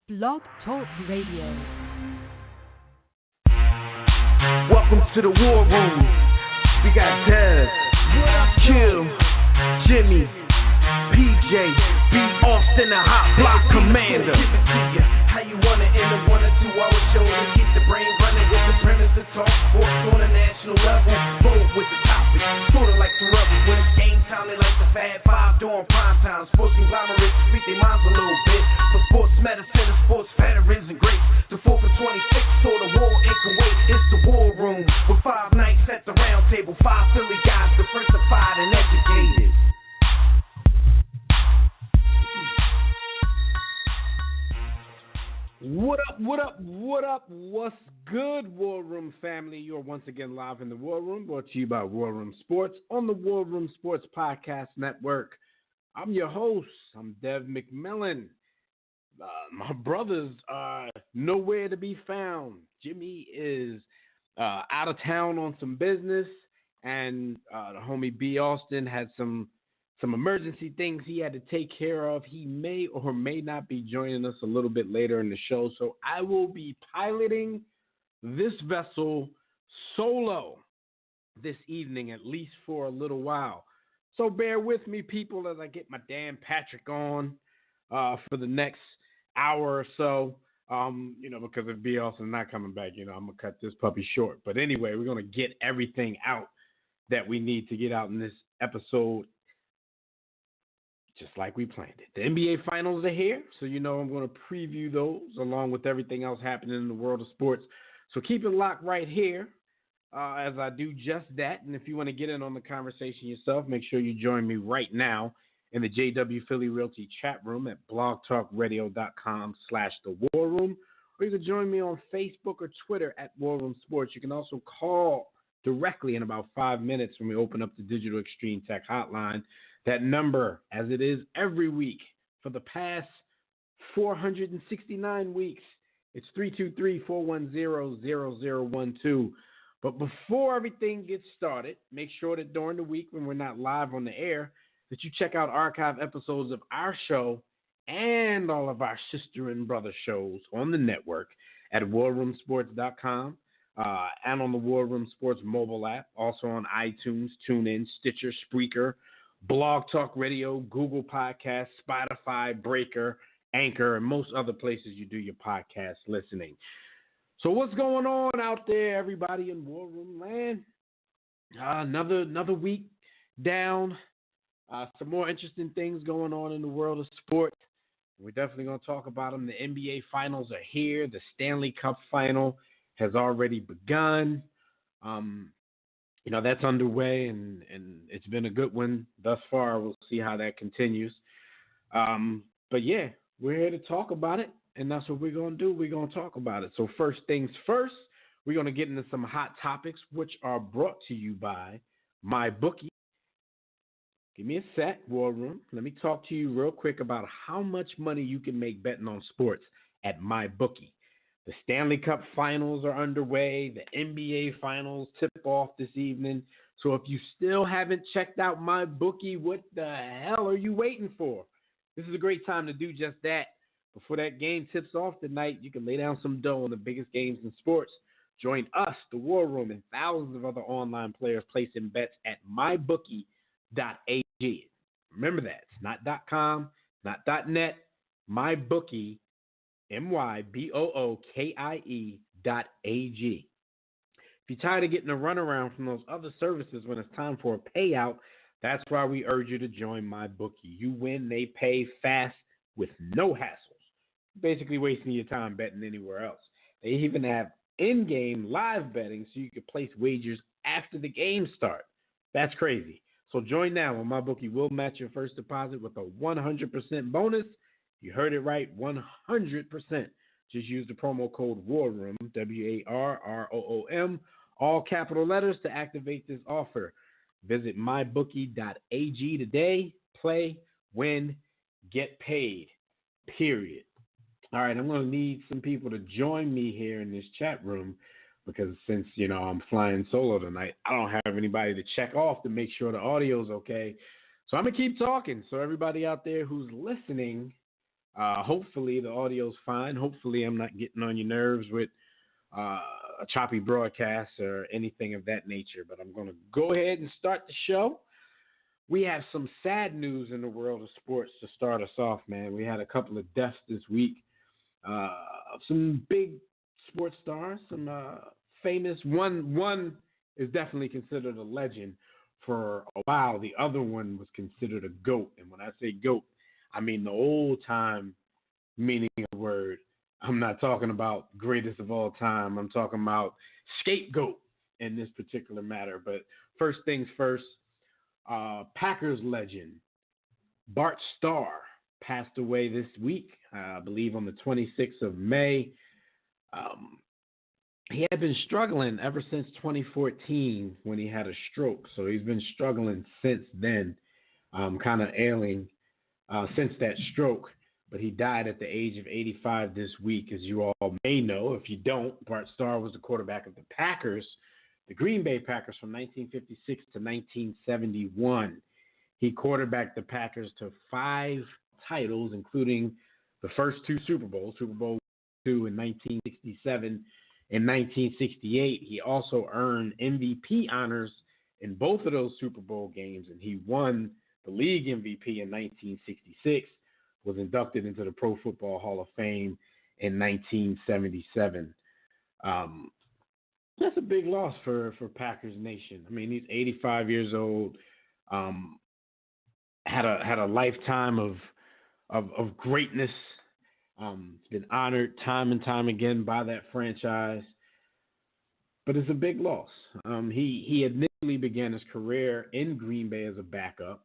Blog Talk Radio. Welcome to the War Room. We got Dev, Kill, Jimmy, PJ, B. Austin, the Hot Block Commander. How you want it in a 1 or 2 hour show to keep the brain running with the premise to talk sports on a national level. Bold with the topic, sorta like the rebels. When it's game time, they like the Fab Five during prime time. Sports conglomerates speak their minds a little bit. For sports medicine and sports veterans and greats. The 4 for 26 or the war in Kuwait. It's the War Room with 5 nights at the round table. 5 Philly guys, diversified and educated. What's good, War Room family? You're once again live in the War Room, brought to you by War Room Sports on the War Room Sports Podcast Network. I'm your host. I'm Dev McMillan. My brothers are nowhere to be found. Jimmy is out of town on some business, and the homie B. Austin had some emergency things he had to take care of. He may or may not be joining us a little bit later in the show, so I will be piloting this vessel solo this evening, at least for a little while. So bear with me, people, as I get my Dan Patrick on for the next hour or so, because if B. Austin's not coming back, I'm going to cut this puppy short. But anyway, we're going to get everything out that we need to get out in this episode, just like we planned it. The NBA Finals are here, so I'm going to preview those along with everything else happening in the world of sports. So keep it locked right here as I do just that. And if you want to get in on the conversation yourself, make sure you join me right now in the JW Philly Realty chat room at blogtalkradio.com/thewar-room. Or you can join me on Facebook or Twitter at War Room Sports. You can also call directly in about 5 minutes when we open up the Digital Extreme Tech Hotline. That number, as it is every week for the past 469 weeks, it's 323-410-0012. But before everything gets started, make sure that during the week when we're not live on the air, that you check out archive episodes of our show and all of our sister and brother shows on the network at warroomsports.com and on the War Room Sports mobile app, also on iTunes, TuneIn, Stitcher, Spreaker, Blog Talk Radio, Google Podcasts, Spotify, Breaker, Anchor, and most other places you do your podcast listening. So what's going on out there, everybody in War Room Land? Another week down. Some more interesting things going on in the world of sports. We're definitely going to talk about them. The NBA Finals are here. The Stanley Cup Final has already begun. That's underway, and it's been a good one thus far. We'll see how that continues. But yeah, we're here to talk about it, and that's what we're going to do. We're going to talk about it. So first things first, we're going to get into some hot topics, which are brought to you by MyBookie. Give me a sec, War Room. Let me talk to you real quick about how much money you can make betting on sports at MyBookie. The Stanley Cup Finals are underway. The NBA Finals tip off this evening. So if you still haven't checked out MyBookie, what the hell are you waiting for? This is a great time to do just that. Before that game tips off tonight, you can lay down some dough on the biggest games in sports. Join us, the War Room, and thousands of other online players placing bets at mybookie.ag. Remember that. It's not .com, not .net, MyBookie. MyBookie.ag. If you're tired of getting a runaround from those other services when it's time for a payout, that's why we urge you to join MyBookie. You win, they pay fast with no hassles. Basically wasting your time betting anywhere else. They even have in-game live betting so you can place wagers after the game start. That's crazy. So join now, and MyBookie will match your first deposit with a 100% bonus. You heard it right, 100%. Just use the promo code WARROOM, WARROOM, all capital letters to activate this offer. Visit mybookie.ag today. Play, win, get paid, period. All right, I'm going to need some people to join me here in this chat room because since, I'm flying solo tonight, I don't have anybody to check off to make sure the audio's okay. So I'm going to keep talking. So everybody out there who's listening, Hopefully the audio's fine. Hopefully I'm not getting on your nerves with a choppy broadcast or anything of that nature. But I'm going to go ahead and start the show. We have some sad news in the world of sports to start us off, man. We had a couple of deaths this week. Some big sports stars, some famous. One is definitely considered a legend for a while. The other one was considered a GOAT. And when I say GOAT, I mean the old time meaning of the word. I'm not talking about greatest of all time. I'm talking about scapegoat in this particular matter. But first things first, Packers legend Bart Starr passed away this week, I believe on the 26th of May. He had been struggling ever since 2014 when he had a stroke. So he's been struggling since then, kind of ailing since that stroke. But he died at the age of 85 this week, as you all may know. If you don't, Bart Starr was the quarterback of the Packers, the Green Bay Packers from 1956 to 1971. He quarterbacked the Packers to 5 titles, including the first 2 Super Bowls, Super Bowl II in 1967 and 1968. He also earned MVP honors in both of those Super Bowl games, and he won the league MVP in 1966, was inducted into the Pro Football Hall of Fame in 1977. That's a big loss for Packers Nation. I mean, he's 85 years old, had a lifetime of greatness. He's been honored time and time again by that franchise, but it's a big loss. He initially began his career in Green Bay as a backup.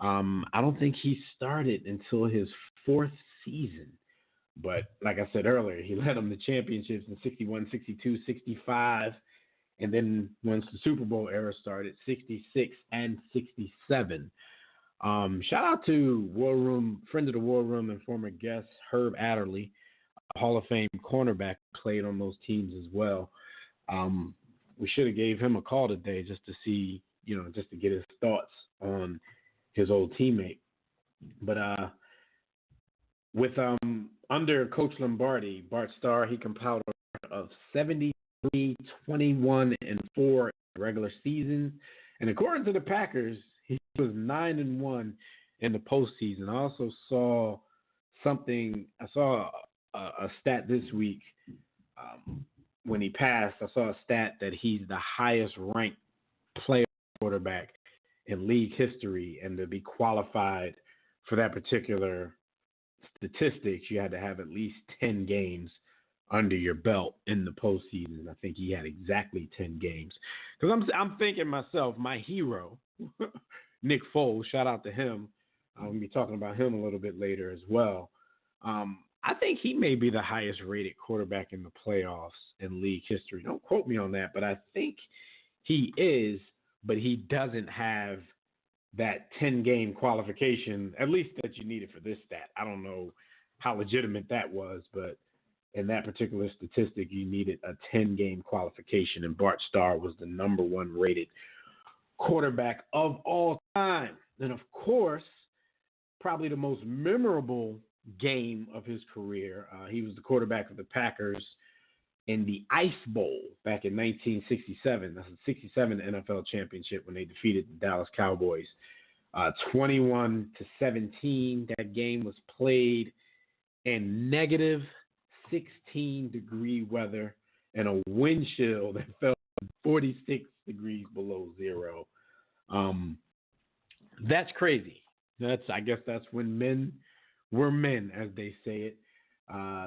I don't think he started until his 4th season, but like I said earlier, he led them to championships in 61, 62, 65, and then once the Super Bowl era started, 66 and 67. Shout out to War Room, friend of the War Room and former guest Herb Adderley, a Hall of Fame cornerback, played on those teams as well. We should have gave him a call today just to see, just to get his thoughts on his old teammate. But with under Coach Lombardi, Bart Starr, he compiled a record of 73, 21, and 4 regular seasons. And according to the Packers, he was 9-1 in the postseason. I also saw something. I saw a stat this week when he passed. I saw a stat that he's the highest ranked player quarterback in league history, and to be qualified for that particular statistics, you had to have at least 10 games under your belt in the postseason. I think he had exactly 10 games. Because I'm thinking myself, my hero, Nick Foles, shout out to him. We'll be talking about him a little bit later as well. I think he may be the highest rated quarterback in the playoffs in league history. Don't quote me on that, but I think he is, but he doesn't have that 10-game qualification, at least that you needed for this stat. I don't know how legitimate that was, but in that particular statistic, you needed a 10-game qualification, and Bart Starr was the number 1 rated quarterback of all time. And, of course, probably the most memorable game of his career, he was the quarterback of the Packers in the Ice Bowl back in 1967. That's the 67 NFL championship when they defeated the Dallas Cowboys 21-17. That game was played in negative 16-degree weather and a wind chill that fell 46 degrees below zero. That's crazy. I guess that's when men were men, as they say it.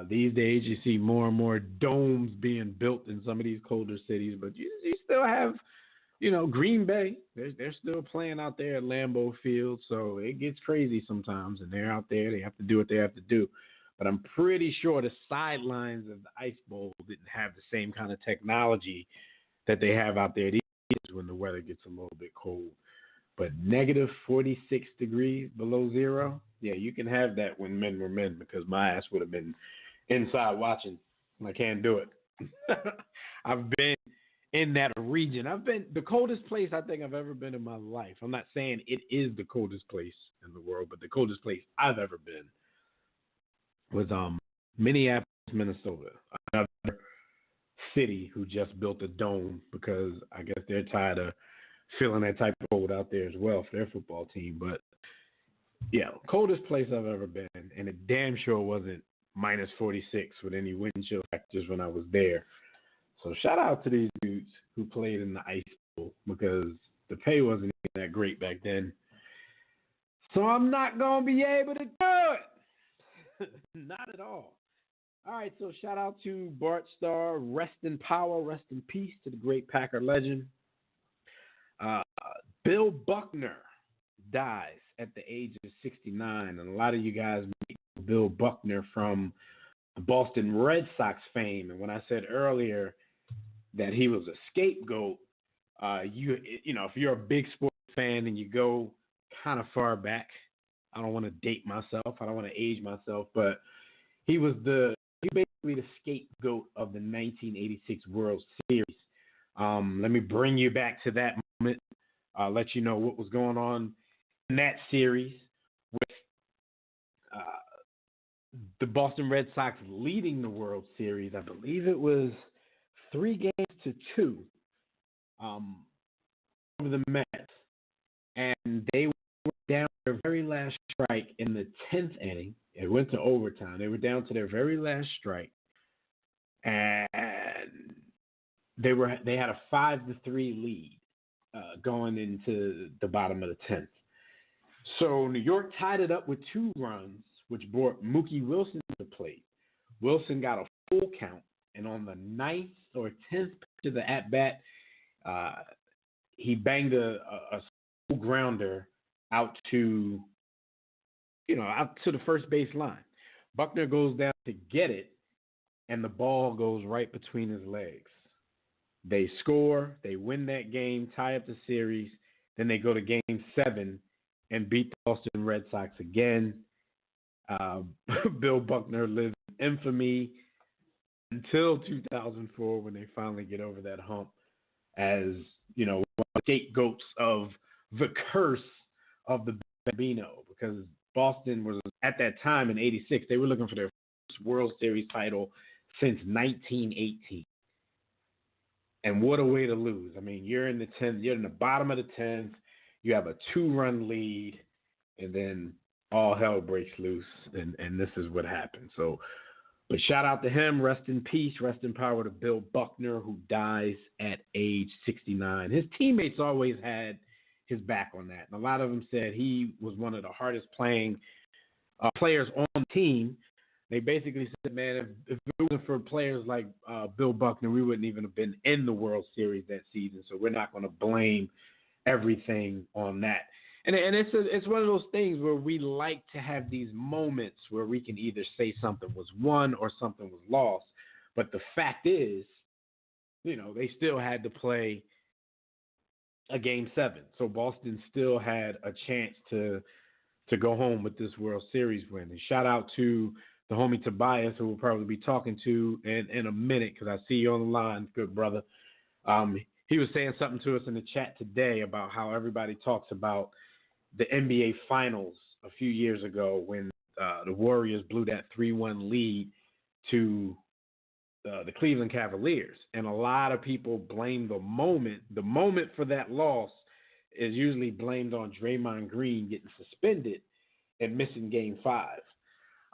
These days, you see more and more domes being built in some of these colder cities, but you still have, Green Bay. They're still playing out there at Lambeau Field, so it gets crazy sometimes, and they're out there. They have to do what they have to do. But I'm pretty sure the sidelines of the Ice Bowl didn't have the same kind of technology that they have out there these days when the weather gets a little bit cold. But negative 46 degrees below zero, yeah, you can have that when men were men, because my ass would have been inside watching. I can't do it. I've been in that region. I've been the coldest place I think I've ever been in my life. I'm not saying it is the coldest place in the world, but the coldest place I've ever been was Minneapolis, Minnesota, another city who just built a dome because I guess they're tired of feeling that type of cold out there as well for their football team. But yeah, coldest place I've ever been, and it damn sure wasn't minus 46 with any wind chill factors when I was there. So shout out to these dudes who played in the ice bowl because the pay wasn't even that great back then. So I'm not going to be able to do it. Not at all. All right, so shout out to Bart Starr. Rest in power, rest in peace to the great Packer legend. Bill Buckner dies at the age of 69. And a lot of you guys meet Bill Buckner from Boston Red Sox fame. And when I said earlier that he was a scapegoat, you know, if you're a big sports fan and you go kind of far back, I don't want to date myself, I don't want to age myself, but he was basically the scapegoat of the 1986 World Series. Let me bring you back to that moment, let you know what was going on in that series with the Boston Red Sox leading the World Series. I believe it was 3-2 over the Mets, and they were down their very last strike in the 10th inning. It went to overtime. They were down to their very last strike, and they had a 5-3 lead going into the bottom of the 10th. So New York tied it up with 2 runs, which brought Mookie Wilson to the plate. Wilson got a full count, and on the 9th or 10th pitch of the at-bat, he banged a grounder out to the first base line. Buckner goes down to get it, and the ball goes right between his legs. They score, they win that game, tie up the series, then they go to Game 7 and beat the Boston Red Sox again. Bill Buckner lived in infamy until 2004 when they finally get over that hump as, you know, one of the scapegoats of the curse of the Bambino, because Boston was, at that time in 86, they were looking for their first World Series title since 1918. And what a way to lose. I mean, you're in the 10th, you're in the bottom of the 10th, you have a 2-run lead, and then all hell breaks loose, and this is what happened. So, but shout out to him, rest in peace, rest in power to Bill Buckner, who dies at age 69. His teammates always had his back on that, and a lot of them said he was one of the hardest playing players on the team. They basically said, man, if it wasn't for players like Bill Buckner, we wouldn't even have been in the World Series that season, so we're not going to blame everything on that. And it's one of those things where we like to have these moments where we can either say something was won or something was lost. But the fact is, you know, they still had to play a Game 7. So Boston still had a chance to go home with this World Series win. And shout out to the homie Tobias, who we'll probably be talking to in a minute because I see you on the line, good brother. He was saying something to us in the chat today about how everybody talks about the NBA Finals a few years ago when the Warriors blew that 3-1 lead to the Cleveland Cavaliers. And a lot of people blame the moment. The moment for that loss is usually blamed on Draymond Green getting suspended and missing Game 5.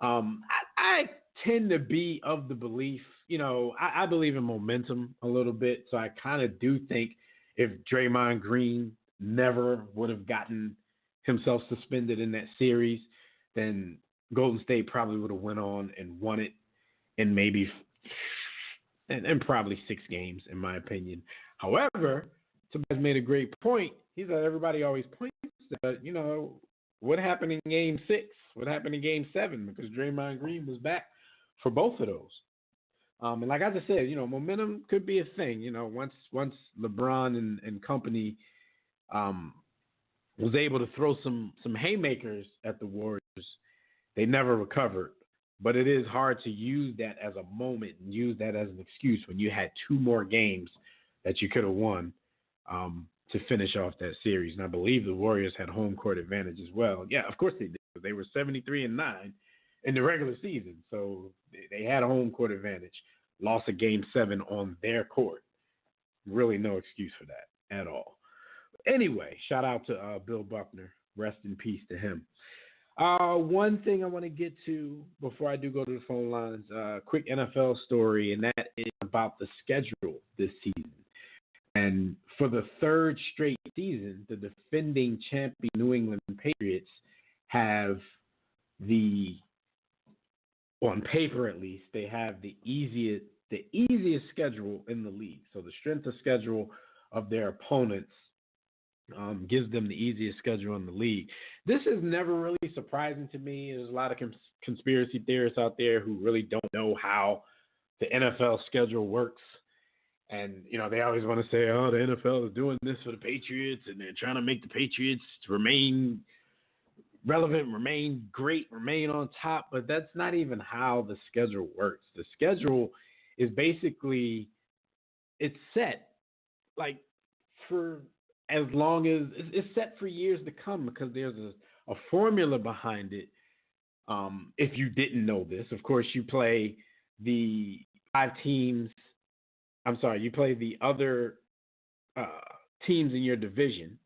I tend to be of the belief, you know, I believe in momentum a little bit. So I kind of do think if Draymond Green never would have gotten himself suspended in that series, then Golden State probably would have went on and won it in maybe and probably 6 games, in my opinion. However, Tobias made a great point. He said everybody always points that, you know, what happened in Game 6? What happened in Game 7? Because Draymond Green was back for both of those. And like I just said, you know, momentum could be a thing. You know, once LeBron and company was able to throw some haymakers at the Warriors, they never recovered. But it is hard to use that as a moment and use that as an excuse when you had 2 more games that you could have won to finish off that series. And I believe the Warriors had home court advantage as well. Yeah, of course they did. They were 73-9, in the regular season. So they had a home court advantage. Lost a game 7 on their court. Really no excuse for that at all. Anyway, shout out to Bill Buckner. Rest in peace to him. One thing I want to get to before I do go to the phone lines, quick NFL story, and that is about the schedule this season. And for the third straight season, the defending champion New England Patriots have on paper at least, they have the easiest schedule in the league. So the strength of schedule of their opponents gives them the easiest schedule in the league. This is never really surprising to me. There's a lot of conspiracy theorists out there who really don't know how the NFL schedule works. And, they always want to say, oh, the NFL is doing this for the Patriots, and they're trying to make the Patriots remain relevant, remain great, remain on top. But that's not even how the schedule works. The schedule is basically, it's set, like, for as long as it's set for years to come, because there's a formula behind it. If you didn't know this, of course, you play the 5 teams. You play the other teams in your division,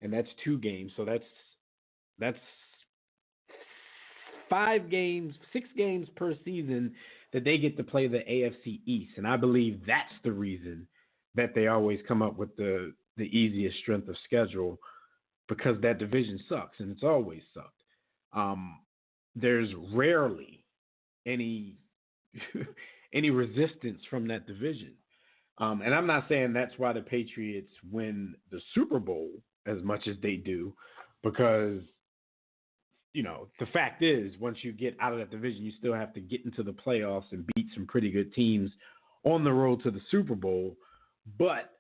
and that's 2 games. So that's 5 games, 6 games per season that they get to play the AFC East. And I believe that's the reason that they always come up with the easiest strength of schedule, because that division sucks, and it's always sucked. There's rarely any resistance from that division. And I'm not saying that's why the Patriots win the Super Bowl as much as they do, because, the fact is, once you get out of that division, you still have to get into the playoffs and beat some pretty good teams on the road to the Super Bowl. But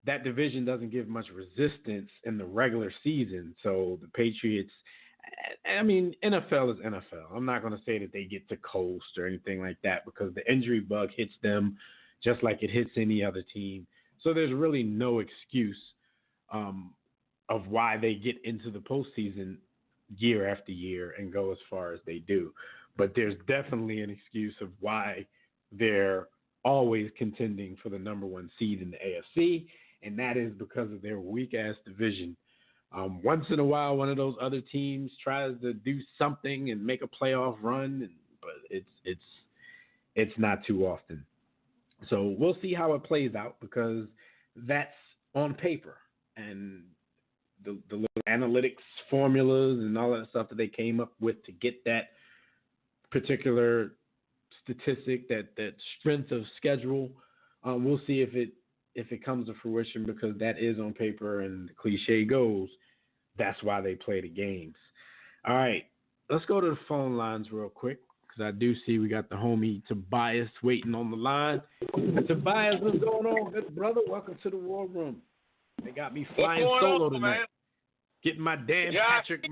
that division doesn't give much resistance in the regular season. So the Patriots, NFL is NFL. I'm not going to say that they get to coast or anything like that, because the injury bug hits them just like it hits any other team. So there's really no excuse of why they get into the postseason year after year and go as far as they do. But there's definitely an excuse of why they're always contending for the number 1 seed in the AFC, and that is because of their weak-ass division. Once in a while, one of those other teams tries to do something and make a playoff run, but it's not too often. So we'll see how it plays out, because that's on paper. And the little analytics formulas and all that stuff that they came up with to get that particular statistic, that strength of schedule, we'll see if it comes to fruition, because that is on paper, and the cliche goes, that's why they play the games. All right, let's go to the phone lines real quick, because I do see we got the homie Tobias waiting on the line. Tobias, what's going on, good brother? Welcome to the War Room. They got me flying solo tonight. Man? Getting my Dan Patrick,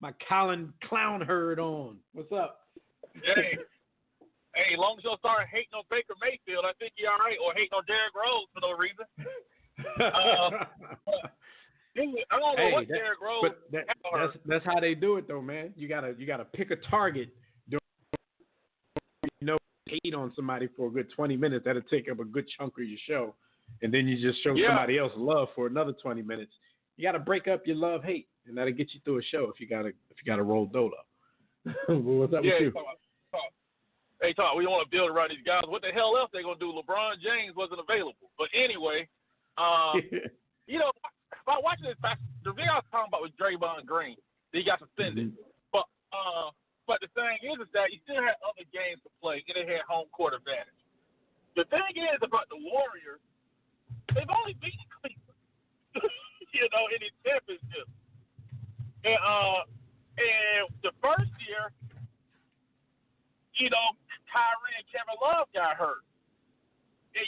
my Colin Clown herd on. What's up? Hey, as long as you don't start hating on Baker Mayfield, I think you're all right. Or hating on Derrick Rose for no reason. I don't know what Derrick Rose. But that's how they do it, though, man. You gotta pick a target. Hate on somebody for a good 20 minutes. That'll take up a good chunk of your show, and then you just show somebody else love for another 20 minutes. You gotta break up your love-hate, and that'll get you through a show if you gotta roll Dolo. What's up with you? Hey, Todd, we don't want to build around these guys. What the hell else they going to do? LeBron James wasn't available. But anyway, by watching this, the video I was talking about was Draymond Green. He got suspended. Mm-hmm. But the thing is that he still had other games to play, and they had home court advantage. The thing is about the Warriors, they've only beaten Cleveland, in these championships. And the first year, Kyrie and Kevin Love got hurt. And,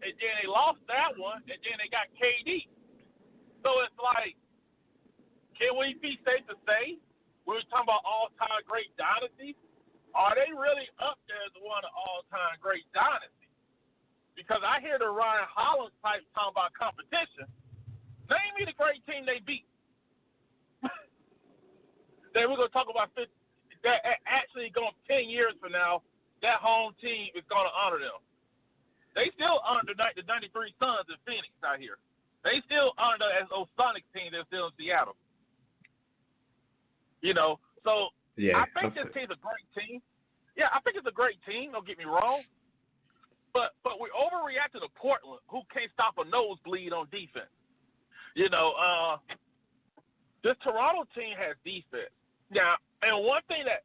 and then they lost that one, and then they got KD. So it's like, can we be safe to say, when we're talking about all-time great dynasties, are they really up there as one of all-time great dynasties? Because I hear the Ryan Hollins type talking about competition. Name me the great team they beat. Then we're going to talk about that actually going 10 years from now, that home team is going to honor them. They still honor the 93 Suns in Phoenix out here. They still honor those Sonics teams that's still in Seattle. You know, so yeah, I think this team's a great team. Yeah, I think it's a great team. Don't get me wrong. But we overreacted to Portland, who can't stop a nosebleed on defense. You know, this Toronto team has defense. Now, and one thing that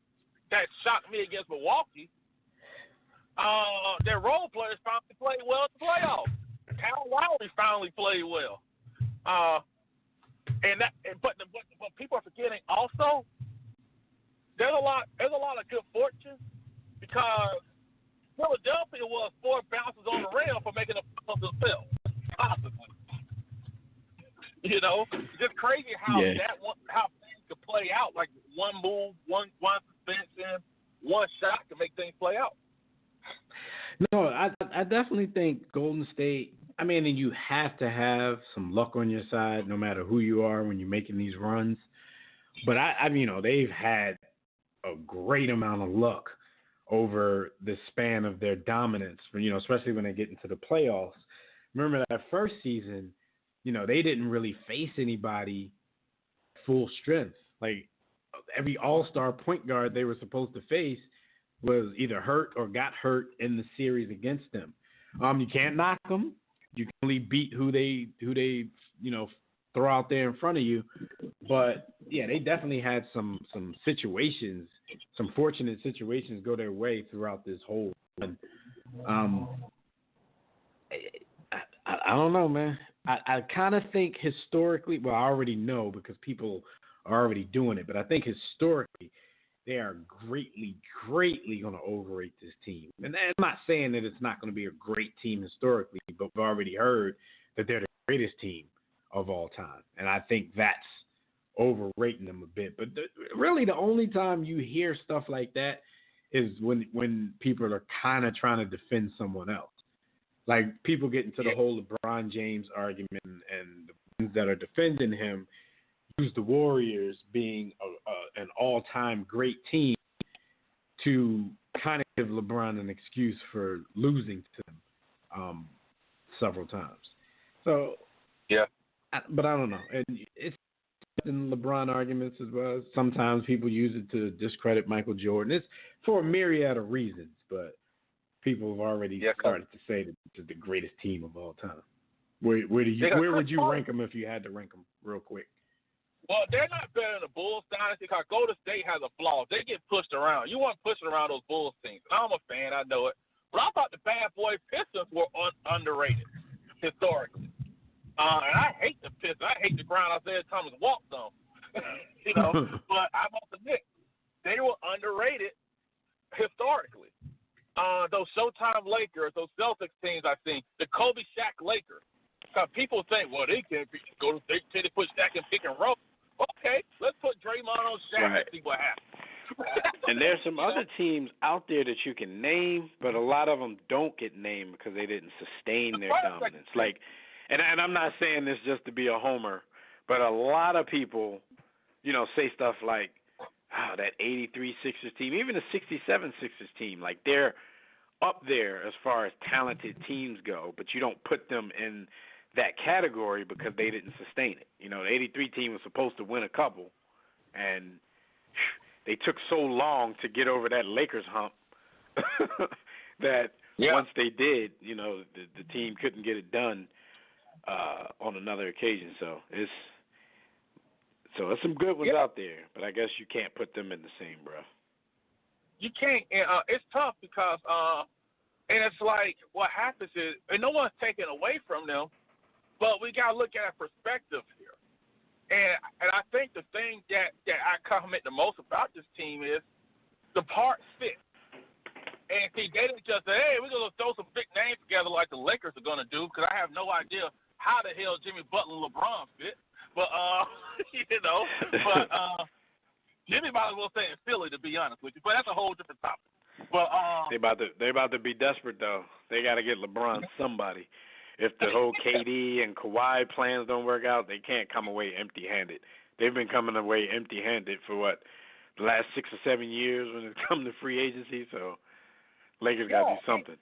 shocked me against Milwaukee, their role players finally played well in the playoffs. Kyle Lowry finally played well. But people are forgetting also there's a lot of good fortune because Philadelphia was 4 bounces on the rail for making a of themselves, possibly. You know, just crazy how how things could play out. Like one move, one suspension, one shot can make things play out. No, I definitely think Golden State. I mean, and you have to have some luck on your side, no matter who you are when you're making these runs. But they've had a great amount of luck over the span of their dominance. Especially when they get into the playoffs. Remember that first season, they didn't really face anybody full strength. Like every all-star point guard they were supposed to face was either hurt or got hurt in the series against them. You can't knock them. You can only beat who they throw out there in front of you. But yeah, they definitely had some situations, some fortunate situations go their way throughout this whole run. I don't know, man. I kind of think historically, well, I already know because people are already doing it, but I think historically they are greatly, greatly going to overrate this team. And I'm not saying that it's not going to be a great team historically, but we've already heard that they're the greatest team of all time. And I think that's overrating them a bit. But really the only time you hear stuff like that is when people are kind of trying to defend someone else. Like people get into the whole LeBron James argument, and the ones that are defending him use the Warriors being an all-time great team to kind of give LeBron an excuse for losing to them several times. So, yeah. But I don't know. And it's in LeBron arguments as well. Sometimes people use it to discredit Michael Jordan. It's for a myriad of reasons, but people have already started to say that it's the greatest team of all time. Where would you rank them if you had to rank them real quick? Well, they're not better than the Bulls dynasty because Golden State has a flaw. They get pushed around. You weren't pushing around those Bulls teams. And I'm a fan. I know it. But I thought the Bad Boy Pistons were underrated historically. And I hate the Pistons. I hate the ground Isaiah Thomas walked on. But I must admit, they were underrated historically. Those Showtime Lakers, those Celtics teams I seen, the Kobe Shaq Lakers. Because people think, well, they can't go to State City, put Shaq in pick and roll. Okay, let's put Draymond on Shaq and see what happens. And there's some other teams out there that you can name, but a lot of them don't get named because they didn't sustain their dominance. Like, and I'm not saying this just to be a homer, but a lot of people, say stuff like, that 83 Sixers team, even the 67 Sixers team, like they're up there as far as talented teams go, but you don't put them in that category because they didn't sustain it. The 83 team was supposed to win a couple, and they took so long to get over that Lakers hump that once they did, the team couldn't get it done on another occasion. So there's some good ones out there, but I guess you can't put them in the same breath. You can't. And, it's tough because, and it's like what happens is, and no one's taking away from them, but we got to look at a perspective here. And I think the thing that I comment the most about this team is the parts fit. And see, they didn't just say, hey, we're going to throw some big names together like the Lakers are going to do, because I have no idea how the hell Jimmy Butler and LeBron fit. But, Jimmy might as well stay in Philly, to be honest with you. But that's a whole different topic. But they about to be desperate, though. They got to get LeBron somebody. If the whole KD and Kawhi plans don't work out, they can't come away empty-handed. They've been coming away empty-handed for the last 6 or 7 years when it comes to free agency. So Lakers got to do something.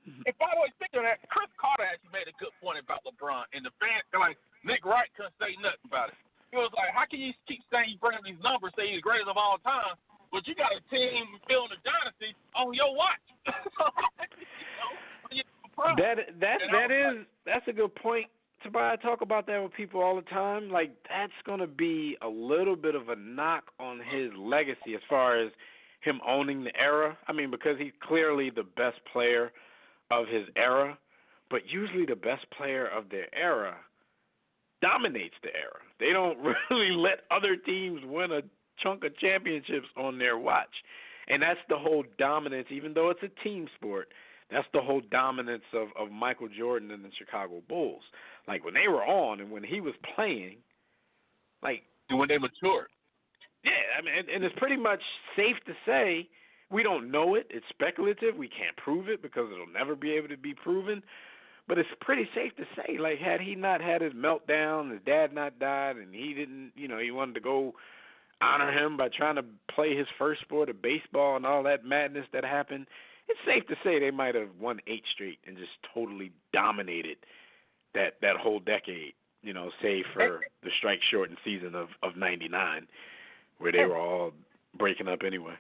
And by the way, speaking of that, Chris Carter actually made a good point about LeBron. And the fans, like, Nick Wright couldn't say nothing about it. He was like, how can you keep saying you bring up these numbers, saying he's the greatest of all time, but you got a team building a dynasty on your watch? That's a good point. I talk about that with people all the time. Like, that's going to be a little bit of a knock on his legacy as far as him owning the era. I mean, because he's clearly the best player of his era, but usually the best player of their era dominates the era. They don't really let other teams win a chunk of championships on their watch. And that's the whole dominance, even though it's a team sport, that's the whole dominance of Michael Jordan and the Chicago Bulls. Like, when they were on and when he was playing, like... And when they matured. Yeah, I mean, and it's pretty much safe to say we don't know it. It's speculative. We can't prove it because it'll never be able to be proven. But it's pretty safe to say, like, had he not had his meltdown, his dad not died, and he didn't, he wanted to go honor him by trying to play his first sport of baseball and all that madness that happened, it's safe to say they might have won 8 straight and just totally dominated that whole decade, save for the strike-shortened season of 99, where they were all breaking up anyway.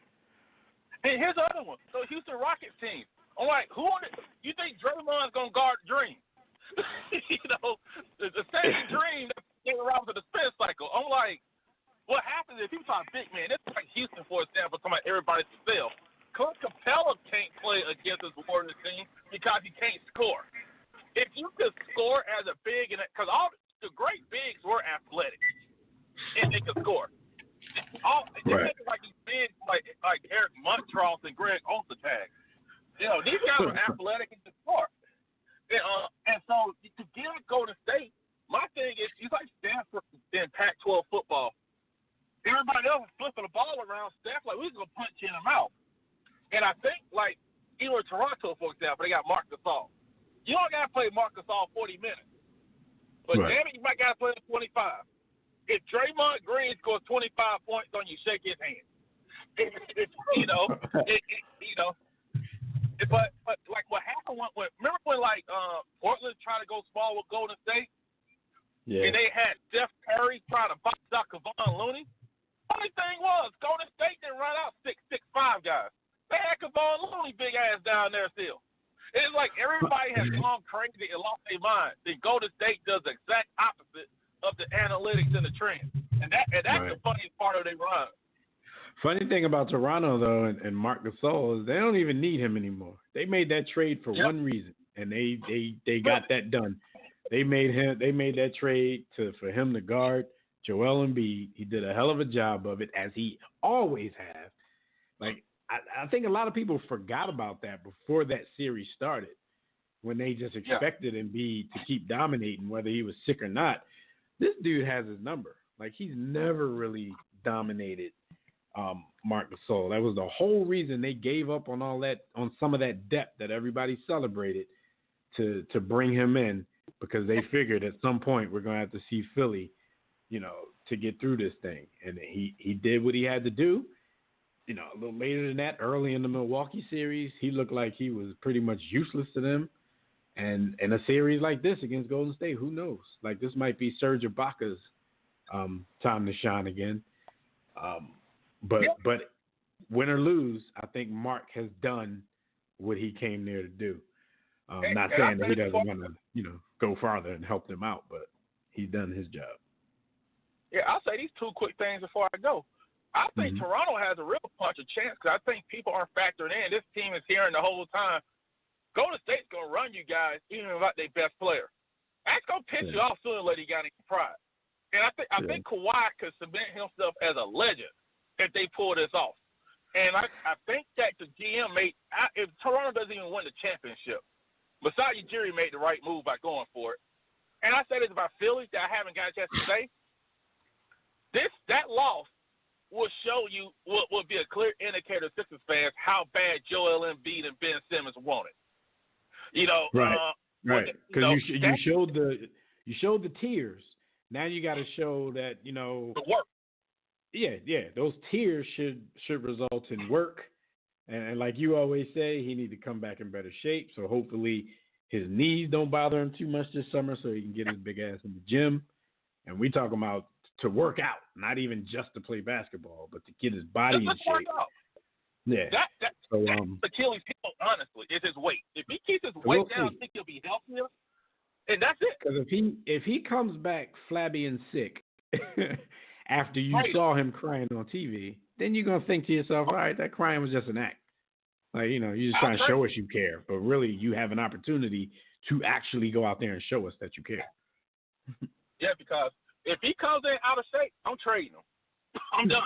And here's the other one. So Houston Rockets team. I'm like, you think Draymond's going to guard Dream? The same Dream that they were around with the spin cycle. I'm like, what happens if people talk big man? This is like Houston, for example, talking about everybody's still. Clint Capella can't play against his Warriors team because he can't score. If you could score as a big, because all the great bigs were athletic, and they could score. Like these bigs, like Eric Montross and Greg Olsatag. These guys are athletic and could score. And so to get a Golden State, my thing is, it's like Stanford in Pac-12 football. Everybody else is flipping the ball around. Steph, like, we're going to punch in the mouth. And I think, like, even Toronto, for example, they got Marc Gasol. You don't got to play Marc Gasol 40 minutes. But damn it, you might got to play him 25. If Draymond Green scores 25 points on you, shake his hand. But like what happened when remember when Portland tried to go small with Golden State? Yeah. And they had Steph Curry trying to box out Kevon Looney? Only thing was, Golden State didn't run out 6'5" guys. They had Kevon Looney big ass down there still. It's like everybody has gone crazy and lost their mind. The Golden State does the exact opposite of the analytics and the trends. And that's the funniest part of their run. Funny thing about Toronto, though, and Marc Gasol is they don't even need him anymore. They made that trade for one reason, and they got that done. They made that trade for him to guard Joel Embiid. He did a hell of a job of it, as he always has. Like, I think a lot of people forgot about that before that series started, when they just expected Embiid to keep dominating whether he was sick or not. This dude has his number. Like, he's never really dominated Marc Gasol. That was the whole reason they gave up on all that, on some of that depth that everybody celebrated to bring him in, because they figured at some point we're going to have to see Philly, to get through this thing. And he did what he had to do. A little later than that, early in the Milwaukee series, he looked like he was pretty much useless to them. And in a series like this against Golden State, who knows? Like, this might be Serge Ibaka's time to shine again. But win or lose, I think Mark has done what he came there to do. Not saying that he doesn't want to, go farther and help them out, but he's done his job. Yeah, I'll say these two quick things before I go. I think Toronto has a real punch of chance, because I think people aren't factoring in. This team is hearing the whole time, Golden State's going to run you guys even without their best player. That's going to piss you off sooner or later. You got any pride. And I think Kawhi could cement himself as a legend if they pull this off. And I think that the GM if Toronto doesn't even win the championship, Masai Ujiri made the right move by going for it. And I say this about Philly that I haven't got a chance to say. That loss will show you what would be a clear indicator to Sixers fans how bad Joel Embiid and Ben Simmons want it. Right. Because you showed the tears. Now you got to show that the work. those tiers should result in work. And like you always say, he need to come back in better shape. So hopefully his knees don't bother him too much this summer so he can get his big ass in the gym. And we talking about to work out, not even just to play basketball, but to get his body in shape. Yeah. That's Achilles' heel, honestly, is his weight. If he keeps his weight down, I think he'll be healthier. And that's it. Because if he comes back flabby and sick after you saw him crying on TV, then you're going to think to yourself, all right, that crying was just an act. Like, you're just trying to show us you care. But really, you have an opportunity to actually go out there and show us that you care. Yeah, because if he comes in out of shape, I'm trading him. I'm done.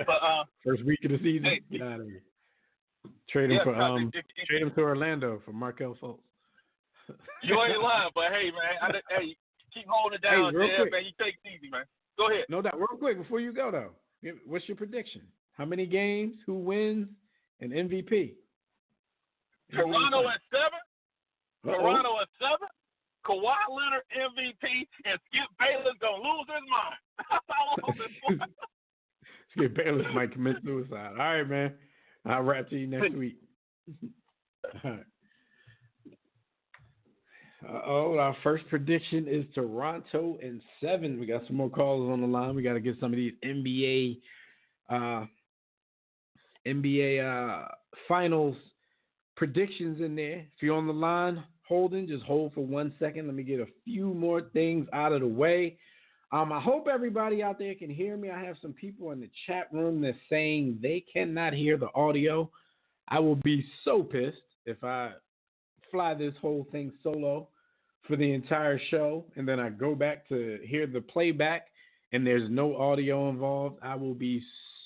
But, first week of the season, get out of here. Trade him trade him to Orlando for Markelle Fultz. You ain't lying, but hey, man, keep holding it down, Deb, man. You take it easy, man. Go ahead. No doubt. Real quick, before you go, though, what's your prediction? How many games? Who wins? And MVP? Toronto at 7. Toronto at 7. Kawhi Leonard MVP, and Skip Bayless gonna lose his mind. That's all I'm hoping for. Skip Bayless might commit suicide. All right, man. I'll rap to you next week. All right. Our first prediction is Toronto in 7. We got some more callers on the line. We got to get some of these NBA finals predictions in there. If you're on the line, holding, just hold for 1 second. Let me get a few more things out of the way. I hope everybody out there can hear me. I have some people in the chat room that's saying they cannot hear the audio. I will be so pissed if I fly this whole thing solo for the entire show and then I go back to hear the playback and there's no audio involved. I will be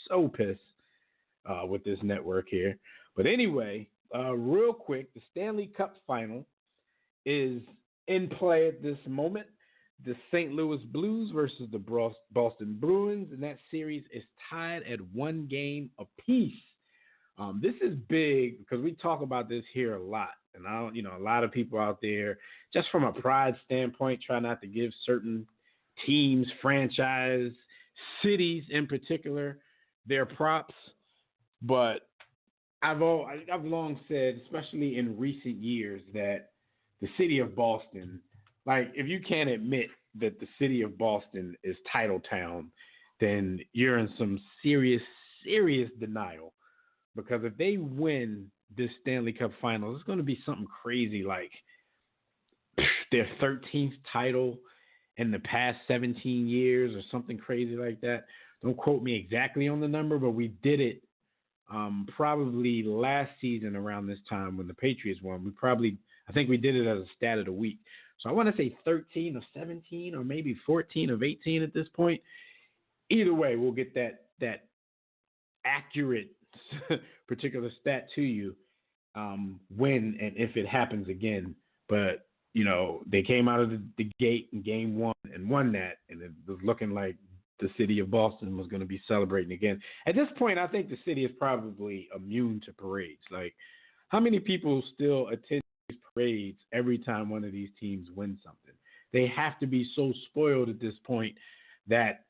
so pissed with this network here. But anyway, real quick, the Stanley Cup final is in play at this moment. The St. Louis Blues versus the Boston Bruins, and that series is tied at 1 game apiece. This is big because we talk about this here a lot, and a lot of people out there, just from a pride standpoint, try not to give certain teams, franchise, cities in particular, their props. But I've long said, especially in recent years, that the city of Boston, like, if you can't admit that the city of Boston is title town, then you're in some serious, serious denial. Because if they win this Stanley Cup Finals, it's going to be something crazy like their 13th title in the past 17 years or something crazy like that. Don't quote me exactly on the number, but we did it probably last season around this time when the Patriots won. I think we did it as a stat of the week. So I want to say 13 of 17 or maybe 14 of 18 at this point. Either way, we'll get that accurate particular stat to you when and if it happens again. But, they came out of the gate in game 1 and won that, and it was looking like the city of Boston was going to be celebrating again. At this point, I think the city is probably immune to parades. Like, how many people still attend these parades every time one of these teams wins something? They have to be so spoiled at this point that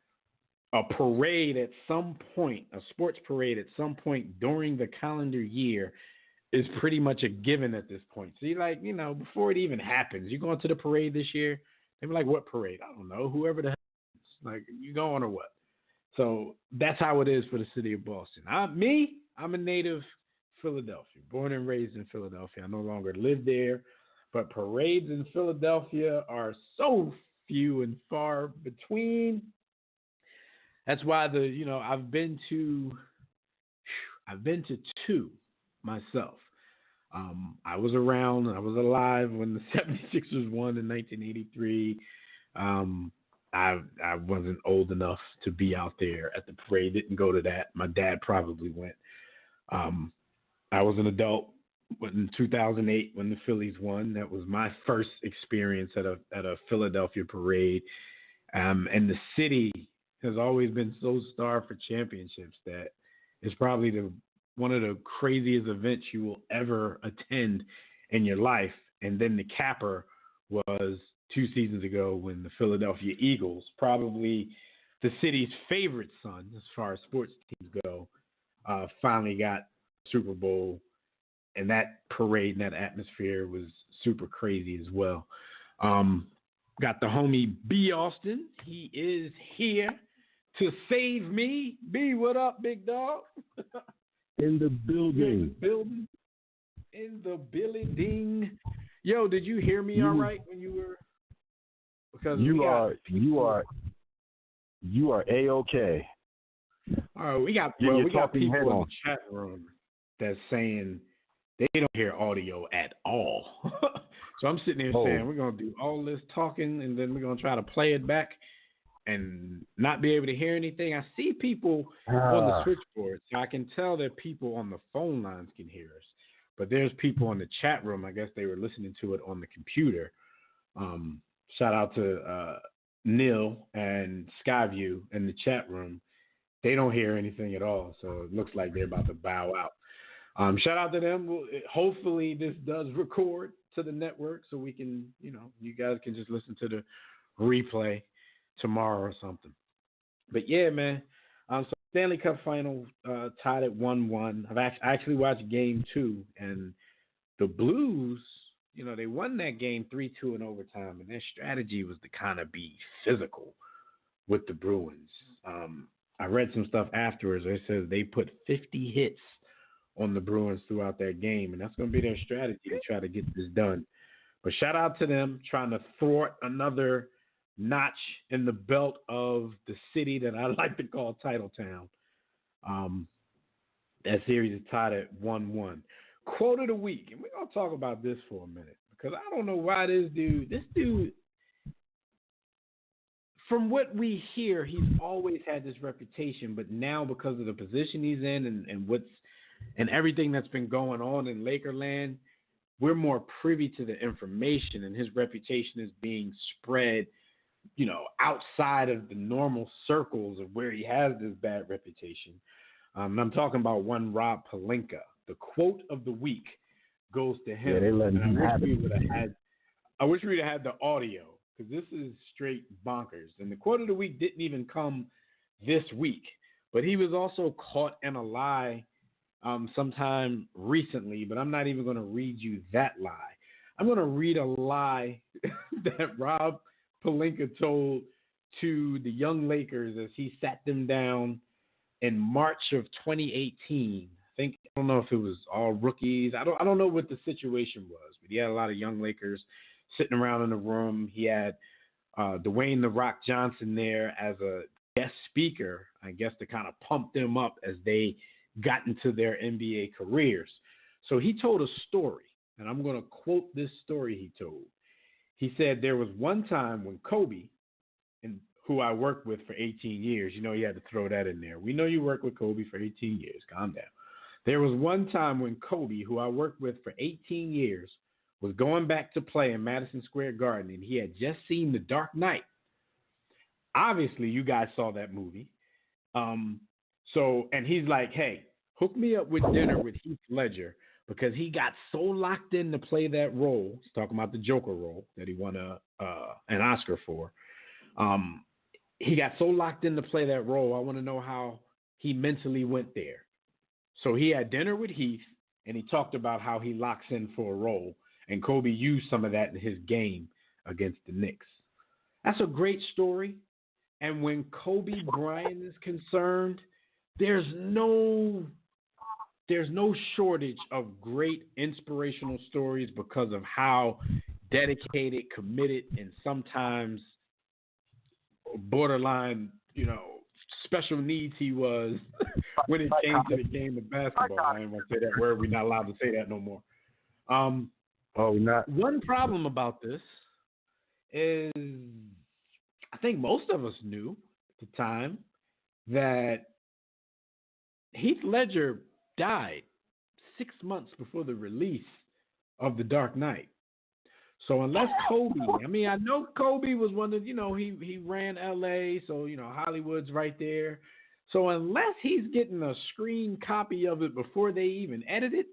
a parade at some point, a sports parade at some point during the calendar year is pretty much a given at this point. So you're like, before it even happens, you going to the parade this year? They be like, what parade? I don't know. Whoever the hell is. Like, you going or what? So that's how it is for the city of Boston. I'm a native Philadelphia, born and raised in Philadelphia. I no longer live there, but parades in Philadelphia are so few and far between. That's why I've been to 2 myself. I was around, I was alive when the 76ers won in 1983. I wasn't old enough to be out there at the parade. Didn't go to that. My dad probably went. I was an adult in 2008 when the Phillies won. That was my first experience at a Philadelphia parade. And the city has always been so starved for championships that it's probably one of the craziest events you will ever attend in your life. And then the capper was 2 seasons ago when the Philadelphia Eagles, probably the city's favorite son, as far as sports teams go, finally got Super Bowl, and that parade and that atmosphere was super crazy as well. Got the homie B. Austin. He is here to save me. B, what up, big dog? In the building. In the building. Yo, did you hear me all right when you were? Because you are A-OK. All right, we got people in the chat room that's saying they don't hear audio at all. So I'm sitting here saying we're going to do all this talking, and then we're going to try to play it back and not be able to hear anything. I see people on the switchboard, so I can tell that people on the phone lines can hear us. But there's people in the chat room. I guess they were listening to it on the computer. Shout out to Neil and Skyview in the chat room. They don't hear anything at all, so it looks like they're about to bow out. Shout out to them. Hopefully this does record to the network so we can, you guys can just listen to the replay tomorrow or something. But yeah, man. So Stanley Cup final tied at 1-1. I actually watched game 2, and the Blues, they won that game 3-2 in overtime, and their strategy was to kind of be physical with the Bruins. I read some stuff afterwards. It says they put 50 hits on the Bruins throughout that game, and that's going to be their strategy to try to get this done. But shout out to them trying to thwart another notch in the belt of the city that I like to call Titletown. That series is tied at 1-1. Quote of the week, and we're going to talk about this for a minute because I don't know why this dude, from what we hear, he's always had this reputation, but now because of the position he's in and everything that's been going on in Lakerland, we're more privy to the information, and his reputation is being spread, outside of the normal circles of where he has this bad reputation. And I'm talking about one Rob Pelinka. The quote of the week goes to him. Yeah, they let him have it. I wish we would have had the audio, because this is straight bonkers. And the quote of the week didn't even come this week, but he was also caught in a lie sometime recently, but I'm not even going to read you that lie. I'm going to read a lie that Rob Pelinka told to the young Lakers as he sat them down in March of 2018. I don't know if it was all rookies. I don't know what the situation was, but he had a lot of young Lakers sitting around in the room. He had Dwayne "The Rock" Johnson there as a guest speaker, I guess, to kind of pump them up as they got into their NBA careers. So he told a story, and I'm going to quote this story he told. He said, there was one time when Kobe, who I worked with for 18 years, you had to throw that in there. We know you worked with Kobe for 18 years. Calm down. There was one time when Kobe, who I worked with for 18 years, was going back to play in Madison Square Garden, and he had just seen The Dark Knight. Obviously, you guys saw that movie. And he's like, hey, hook me up with dinner with Heath Ledger, because he got so locked in to play that role. He's talking about the Joker role that he won an Oscar for. He got so locked in to play that role. I want to know how he mentally went there. So he had dinner with Heath, and he talked about how he locks in for a role, and Kobe used some of that in his game against the Knicks. That's a great story. And when Kobe Bryant is concerned, there's no shortage of great inspirational stories because of how dedicated, committed, and sometimes borderline, special needs he was when it came to the game of basketball. I ain't going to say that word. We're not allowed to say that no more. Not. One problem about this is I think most of us knew at the time that Heath Ledger died 6 months before the release of The Dark Knight. So unless Kobe, I know Kobe was one of, he ran LA, so, Hollywood's right there. So unless he's getting a screen copy of it before they even edit it,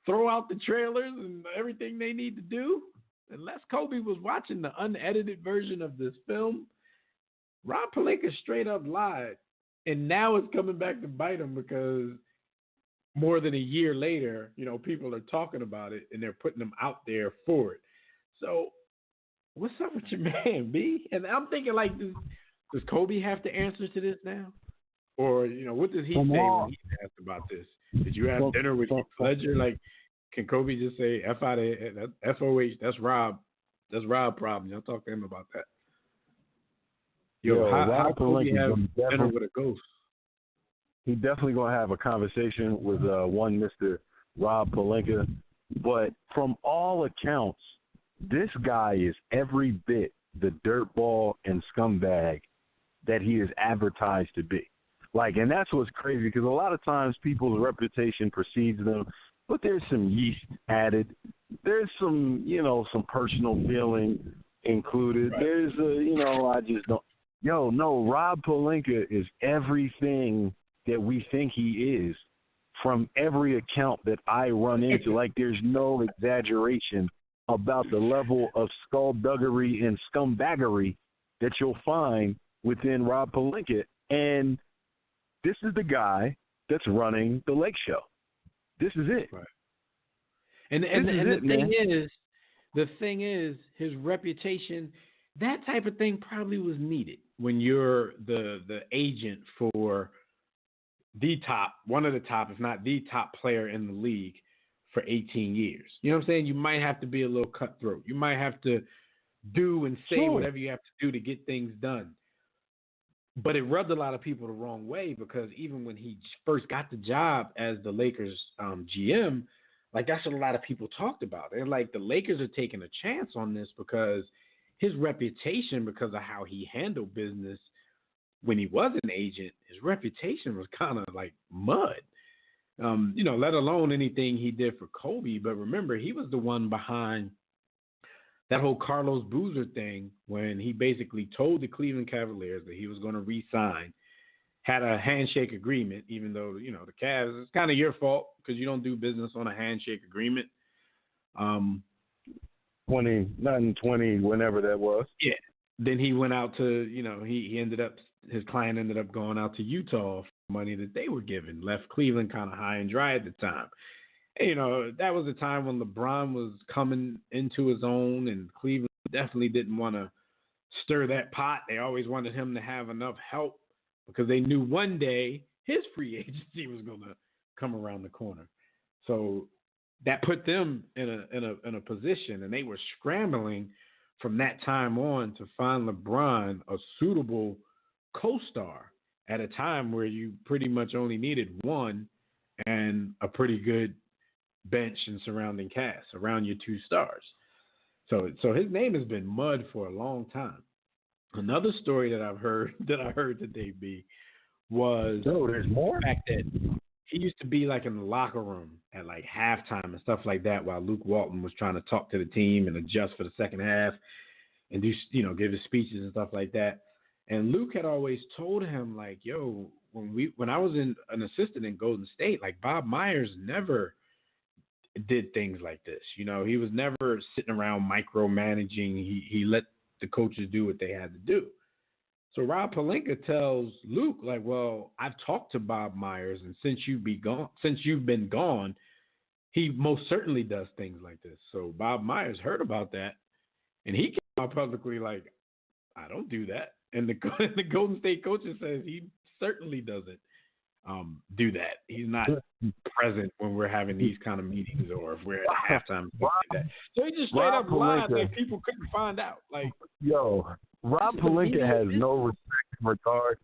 throw out the trailers and everything they need to do, unless Kobe was watching the unedited version of this film, Rob Pelinka straight up lied, and now it's coming back to bite him because more than a year later, people are talking about it and they're putting them out there for it. So, what's up with your man, B? And I'm thinking, like, does Kobe have to answer to this now? Or, what does he say when he's asked about this? Did you have dinner with Heath Ledger? Like, can Kobe just say, F out of it, FOH, that's Rob. That's Rob problem. Y'all talk to him about that. How Kobe have dinner with a ghost? He definitely going to have a conversation with one Mr. Rob Pelinka. But from all accounts, this guy is every bit the dirtball and scumbag that he is advertised to be. Like, and that's what's crazy, because a lot of times people's reputation precedes them, but there's some yeast added. There's some, some personal feeling included. Right. There's I just don't. No, Rob Pelinka is everything that we think he is from every account that I run into. Like, there's no exaggeration about the level of skullduggery and scumbaggery that you'll find within Rob Pelinka. And this is the guy that's running the Lake Show. This is it. Right. And the thing is, his reputation, that type of thing probably was needed when you're the agent for one of the top, if not the top player in the league for 18 years. You know what I'm saying? You might have to be a little cutthroat. You might have to do and say whatever you have to do to get things done. But it rubbed a lot of people the wrong way, because even when he first got the job as the Lakers GM, like, that's what a lot of people talked about. They're like, the Lakers are taking a chance on this because his reputation, because of how he handled business when he was an agent, his reputation was kind of like mud. Let alone anything he did for Kobe. But remember, he was the one behind that whole Carlos Boozer thing when he basically told the Cleveland Cavaliers that he was going to re-sign, had a handshake agreement, even though, the Cavs, it's kind of your fault because you don't do business on a handshake agreement. 20, whenever that was. Yeah. Then he went out to, his client ended up going out to Utah for money that they were given, left Cleveland kind of high and dry at the time. That was a time when LeBron was coming into his own, and Cleveland definitely didn't want to stir that pot. They always wanted him to have enough help because they knew one day his free agency was going to come around the corner. So that put them in a position, and they were scrambling from that time on to find LeBron a suitable co-star at a time where you pretty much only needed one and a pretty good bench and surrounding cast around your two stars. So his name has been mud for a long time. Another story that I heard today, B, was there's more? The fact that he used to be like in the locker room at like halftime and stuff like that while Luke Walton was trying to talk to the team and adjust for the second half and do, give his speeches and stuff like that. And Luke had always told him, like, yo, when I was an assistant in Golden State, like, Bob Myers never did things like this. He was never sitting around micromanaging. He let the coaches do what they had to do. So Rob Pelinka tells Luke, like, well, I've talked to Bob Myers, and since you've been gone, he most certainly does things like this. So Bob Myers heard about that, and he came out publicly like, I don't do that. And the Golden State coaches says he certainly doesn't do that. He's not present when we're having these kind of meetings or if we're at halftime. Like that. So he just straight up lied that people couldn't find out. Like, Rob Pelinka has no respect and regard.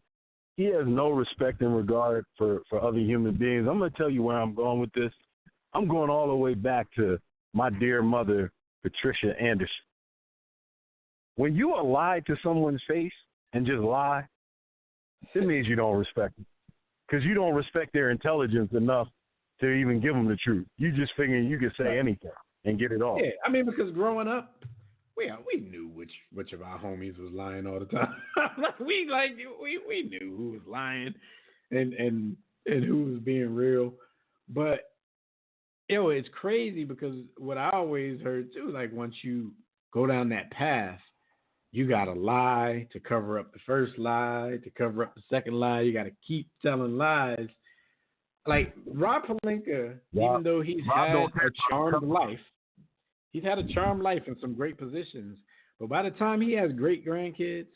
He has no respect and regard for other human beings. I'm going to tell you where I'm going with this. I'm going all the way back to my dear mother, Patricia Anderson. When you lie to someone's face and just lie, it means you don't respect them. Because you don't respect their intelligence enough to even give them the truth. You just figure you can say anything and get it off. Yeah, I mean, because growing up, we knew which of our homies was lying all the time. we knew who was lying and who was being real. But it's crazy because what I always heard too, like once you go down that path, you got to lie to cover up the first lie, to cover up the second lie. You got to keep telling lies. Like Rob Pelinka, even though he's had a charmed life, he's had a charmed life in some great positions. But by the time he has great grandkids,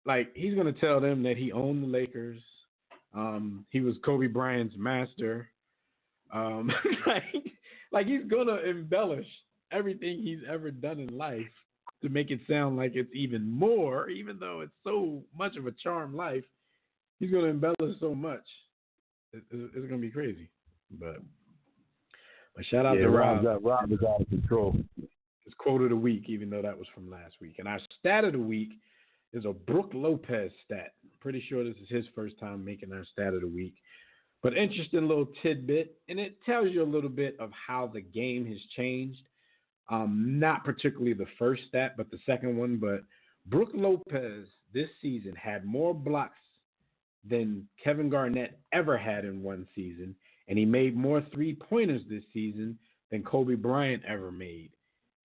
like he's going to tell them that he owned the Lakers. He was Kobe Bryant's master. Like he's going to embellish everything he's ever done in life to make it sound like it's even more, even though it's so much of a charmed life. He's going to embellish so much. It's going to be crazy. But shout out to Rob. Rob is out of control. His quote of the week, even though that was from last week. And our stat of the week is a Brook Lopez stat. I'm pretty sure this is his first time making our stat of the week. But interesting little tidbit, and it tells you a little bit of how the game has changed. Not particularly the first stat, but the second one. But Brook Lopez this season had more blocks than Kevin Garnett ever had in one season, and he made more three-pointers this season than Kobe Bryant ever made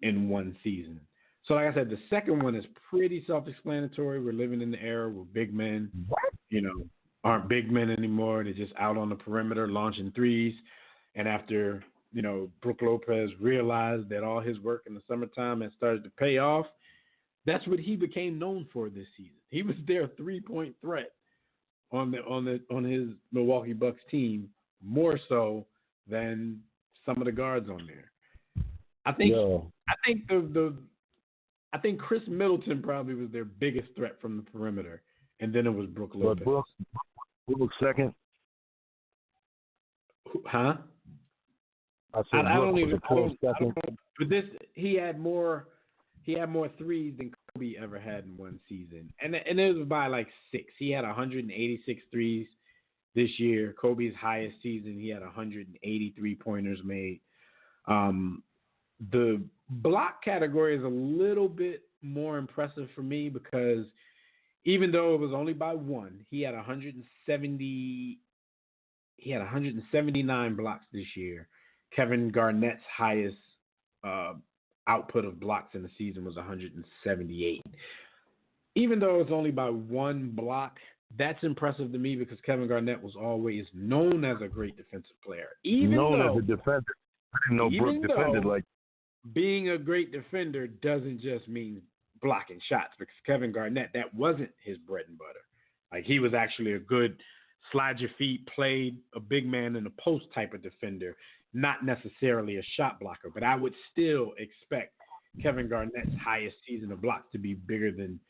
in one season. So like I said, the second one is pretty self-explanatory. We're living in the era where big men, aren't big men anymore. They're just out on the perimeter launching threes. And after, Brook Lopez realized that all his work in the summertime had started to pay off, that's what he became known for this season. He was their three-point threat on his Milwaukee Bucks team, more so than some of the guards on there. I think Chris Middleton probably was their biggest threat from the perimeter, and then it was Brook Lopez. But Brook second. Huh? I don't know. But he had more threes than Kobe ever had in one season, and it was by like 6. He had 186 threes this year. Kobe's highest season, he had 183 pointers made. The block category is a little bit more impressive for me because even though it was only by 1, he had 179 blocks this year. Kevin Garnett's highest output of blocks in the season was 178. Even though it's only by 1 block, that's impressive to me because Kevin Garnett was always known as a great defensive player. Known as a defender. I didn't know Brook defended like. Being a great defender doesn't just mean blocking shots because Kevin Garnett, that wasn't his bread and butter. Like he was actually a good slide your feet, played a big man in a post type of defender, not necessarily a shot blocker. But I would still expect Kevin Garnett's highest season of blocks to be bigger than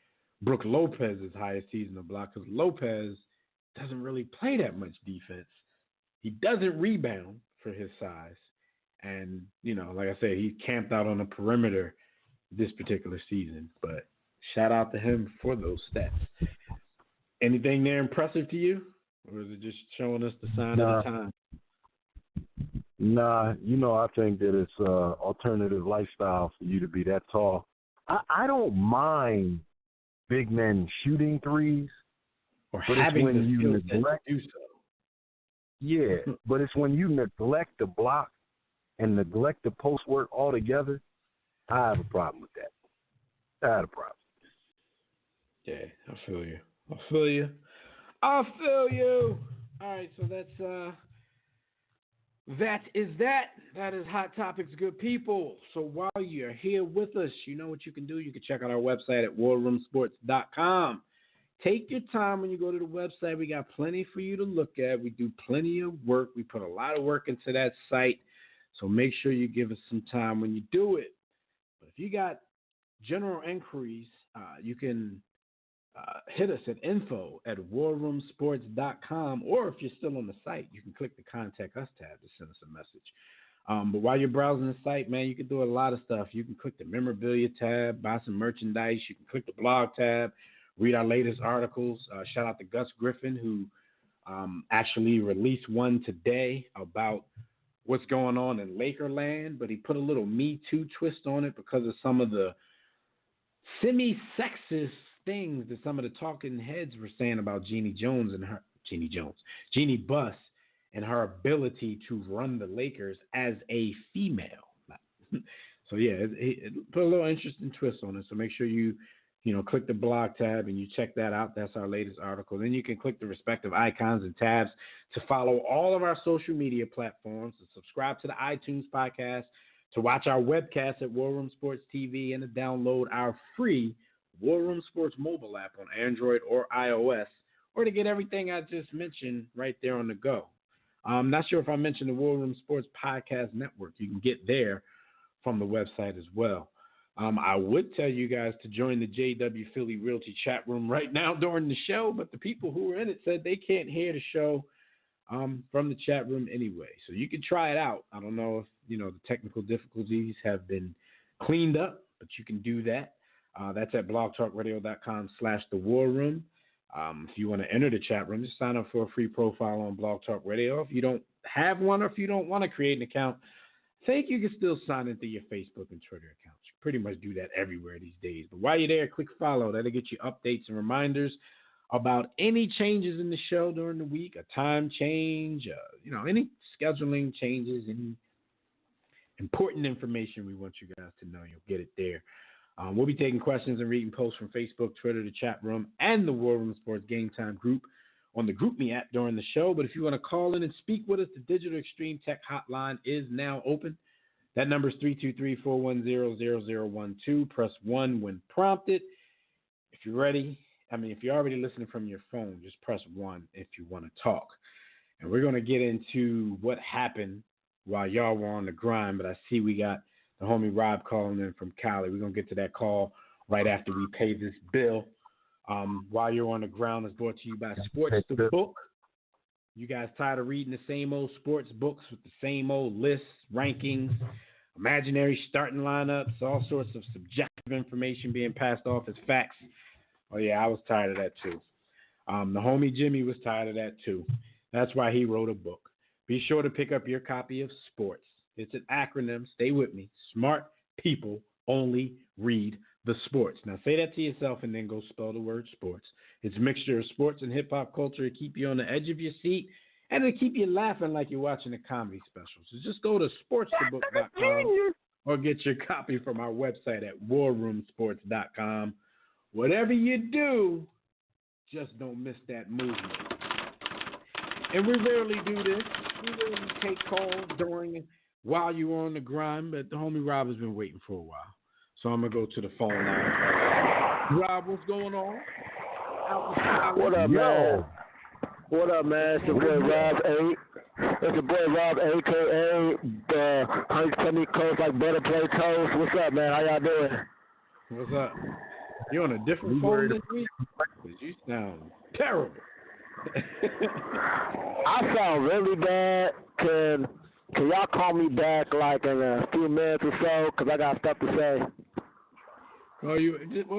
Brook Lopez's highest season of blocks because Lopez doesn't really play that much defense. He doesn't rebound for his size. And, like I said, he camped out on the perimeter this particular season. But shout out to him for those stats. Anything there impressive to you? Or is it just showing us the sign of the time? Nah, I think that it's alternative lifestyle for you to be that tall. I don't mind big men shooting threes. Or having the skill to do so. Yeah, but it's when you neglect the block and neglect the post work altogether, I have a problem with that. I had a problem. Yeah, I feel you. All right, so that is Hot Topics, good people. So while you're here with us, you know what you can do. You can check out our website at warroomsports.com. Take your time when you go to the website. We got plenty for you to look at. We do plenty of work. We put a lot of work into that site. So make sure you give us some time when you do it. But if you got general inquiries, you can hit us at info@warroomsports.com, or if you're still on the site, you can click the Contact Us tab to send us a message. But while you're browsing the site, man, you can do a lot of stuff. You can click the memorabilia tab, buy some merchandise. You can click the blog tab, read our latest articles. Shout out to Gus Griffin, who actually released one today about what's going on in Lakerland, but he put a little Me Too twist on it because of some of the semi-sexist things that some of the talking heads were saying about Jeannie Buss and her ability to run the Lakers as a female. So yeah, it put a little interesting twist on it. So make sure you click the blog tab and you check that out. That's our latest article. Then you can click the respective icons and tabs to follow all of our social media platforms, to subscribe to the iTunes podcast, to watch our webcast at War Room Sports TV, and to download our free War Room Sports mobile app on Android or iOS, or to get everything I just mentioned right there on the go. I'm not sure if I mentioned the War Room Sports Podcast Network. You can get there from the website as well. I would tell you guys to join the JW Philly Realty chat room right now during the show, but the people who were in it said they can't hear the show from the chat room anyway. So you can try it out. I don't know if, the technical difficulties have been cleaned up, but you can do that. That's at blogtalkradio.com/the war room. If you want to enter the chat room, just sign up for a free profile on Blog Talk Radio. If you don't have one, or if you don't want to create an account, I think you can still sign into your Facebook and Twitter accounts. You pretty much do that everywhere these days. But while you're there, click follow. That'll get you updates and reminders about any changes in the show during the week, a time change, any scheduling changes, any important information we want you guys to know. You'll get it there. We'll be taking questions and reading posts from Facebook, Twitter, the chat room, and the War Room Sports Game Time group on the GroupMe app during the show. But if you want to call in and speak with us, the Digital Extreme Tech Hotline is now open. That number is 323-410-0012. Press 1 when prompted. If you're ready, if you're already listening from your phone, just press 1 if you want to talk. And we're going to get into what happened while y'all were on the grind, but I see we got the homie Rob calling in from Cali. We're going to get to that call right after we pay this bill. While you're on the ground is brought to you by Sports the Book. You guys tired of reading the same old sports books with the same old lists, rankings, imaginary starting lineups, all sorts of subjective information being passed off as facts? Oh, yeah, I was tired of that too. The homie Jimmy was tired of that too. That's why he wrote a book. Be sure to pick up your copy of Sports. It's an acronym. Stay with me. Smart people only read the sports. Now, say that to yourself and then go spell the word sports. It's a mixture of sports and hip-hop culture to keep you on the edge of your seat and to keep you laughing like you're watching a comedy special. So just go to sportsthebook.com or get your copy from our website at warroomsports.com. Whatever you do, just don't miss that movement. And we rarely do this. We rarely take calls while you're on the grind, but the homie Rob has been waiting for a while. So I'm going to go to the phone line. Rob, what's going on? What up, man? What up, man? It's your boy Rob A. It's your boy Rob, a.k.a. Honey Penny Coast like butter play toast. What's up, man? How y'all doing? What's up? You on a different phone this week? Because you sound terrible. I sound really bad. Can y'all call me back like in a few minutes or so? Because I got stuff to say. Well,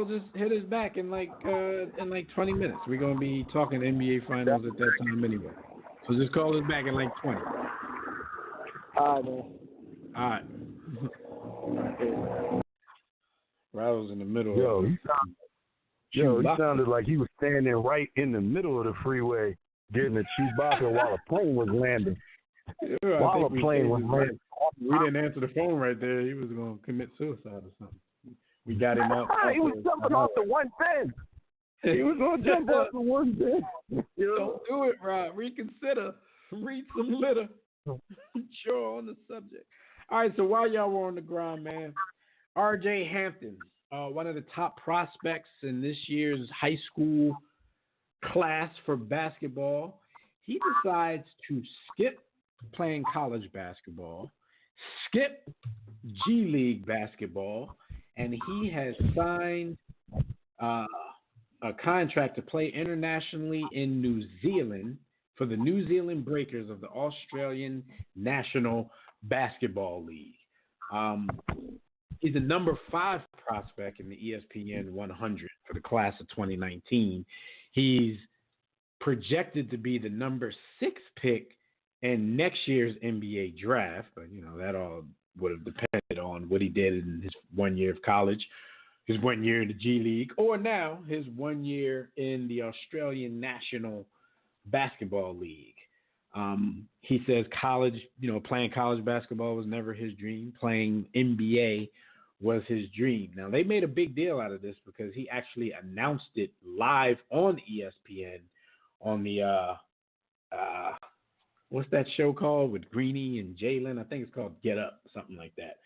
just hit us back in like 20 minutes. We're gonna be talking NBA Finals at that time anyway. So just call us back in like 20. All right, man. All right. Rob was in the middle. He sounded like he was standing right in the middle of the freeway, getting a Chewbacca while a plane was landing. Yeah, while a plane was landing. We didn't answer the phone right there. He was gonna commit suicide or something. We got him up. He was jumping off the 110. He was going to jump off the 110. Don't do it, Rob. Reconsider. Read some litter. Sure on the subject. All right, so while y'all were on the grind, man, R.J. Hamptons, one of the top prospects in this year's high school class for basketball, he decides to skip playing college basketball, skip G League basketball, and he has signed a contract to play internationally in New Zealand for the New Zealand Breakers of the Australian National Basketball League. He's the number 5 prospect in the ESPN 100 for the class of 2019. He's projected to be the number 6 pick in next year's NBA draft, but that all would have depended on what he did in his 1 year of college, his 1 year in the G League, or now his 1 year in the Australian National Basketball League. He says playing college basketball was never his dream. Playing NBA was his dream. Now, they made a big deal out of this because he actually announced it live on ESPN on the, what's that show called with Greeny and Jalen? I think it's called Get Up, something like that.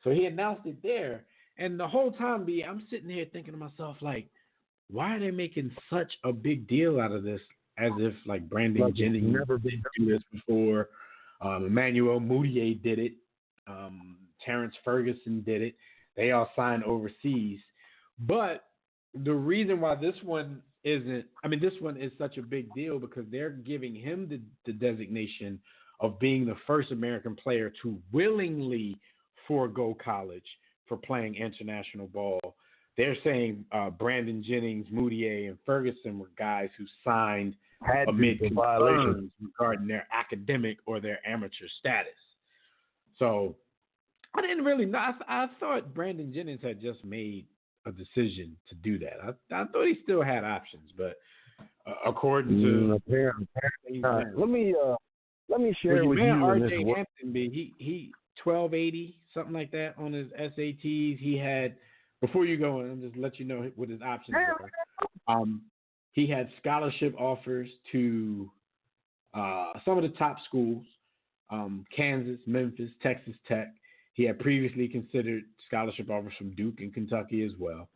So he announced it there. And the whole time, I'm sitting here thinking to myself, like, why are they making such a big deal out of this as if, like, Brandon Jennings never did do this before? Emmanuel Mudiay did it. Terrence Ferguson did it. They all signed overseas. But the reason why this one is such a big deal because they're giving him the designation of being the first American player to willingly forego college for playing international ball. They're saying Brandon Jennings, Mudiay, and Ferguson were guys who signed amid concerns regarding their academic or their amateur status. So I didn't really know. I thought Brandon Jennings had just made a decision to do that. I thought he still had options, but according to apparently, let me share with you. RJ Hampton, he 1280 something like that on his SATs. He had, before you go in, I'll just let you know what his options were. He had scholarship offers to some of the top schools, Kansas, Memphis, Texas Tech. He had previously considered scholarship offers from Duke and Kentucky as well.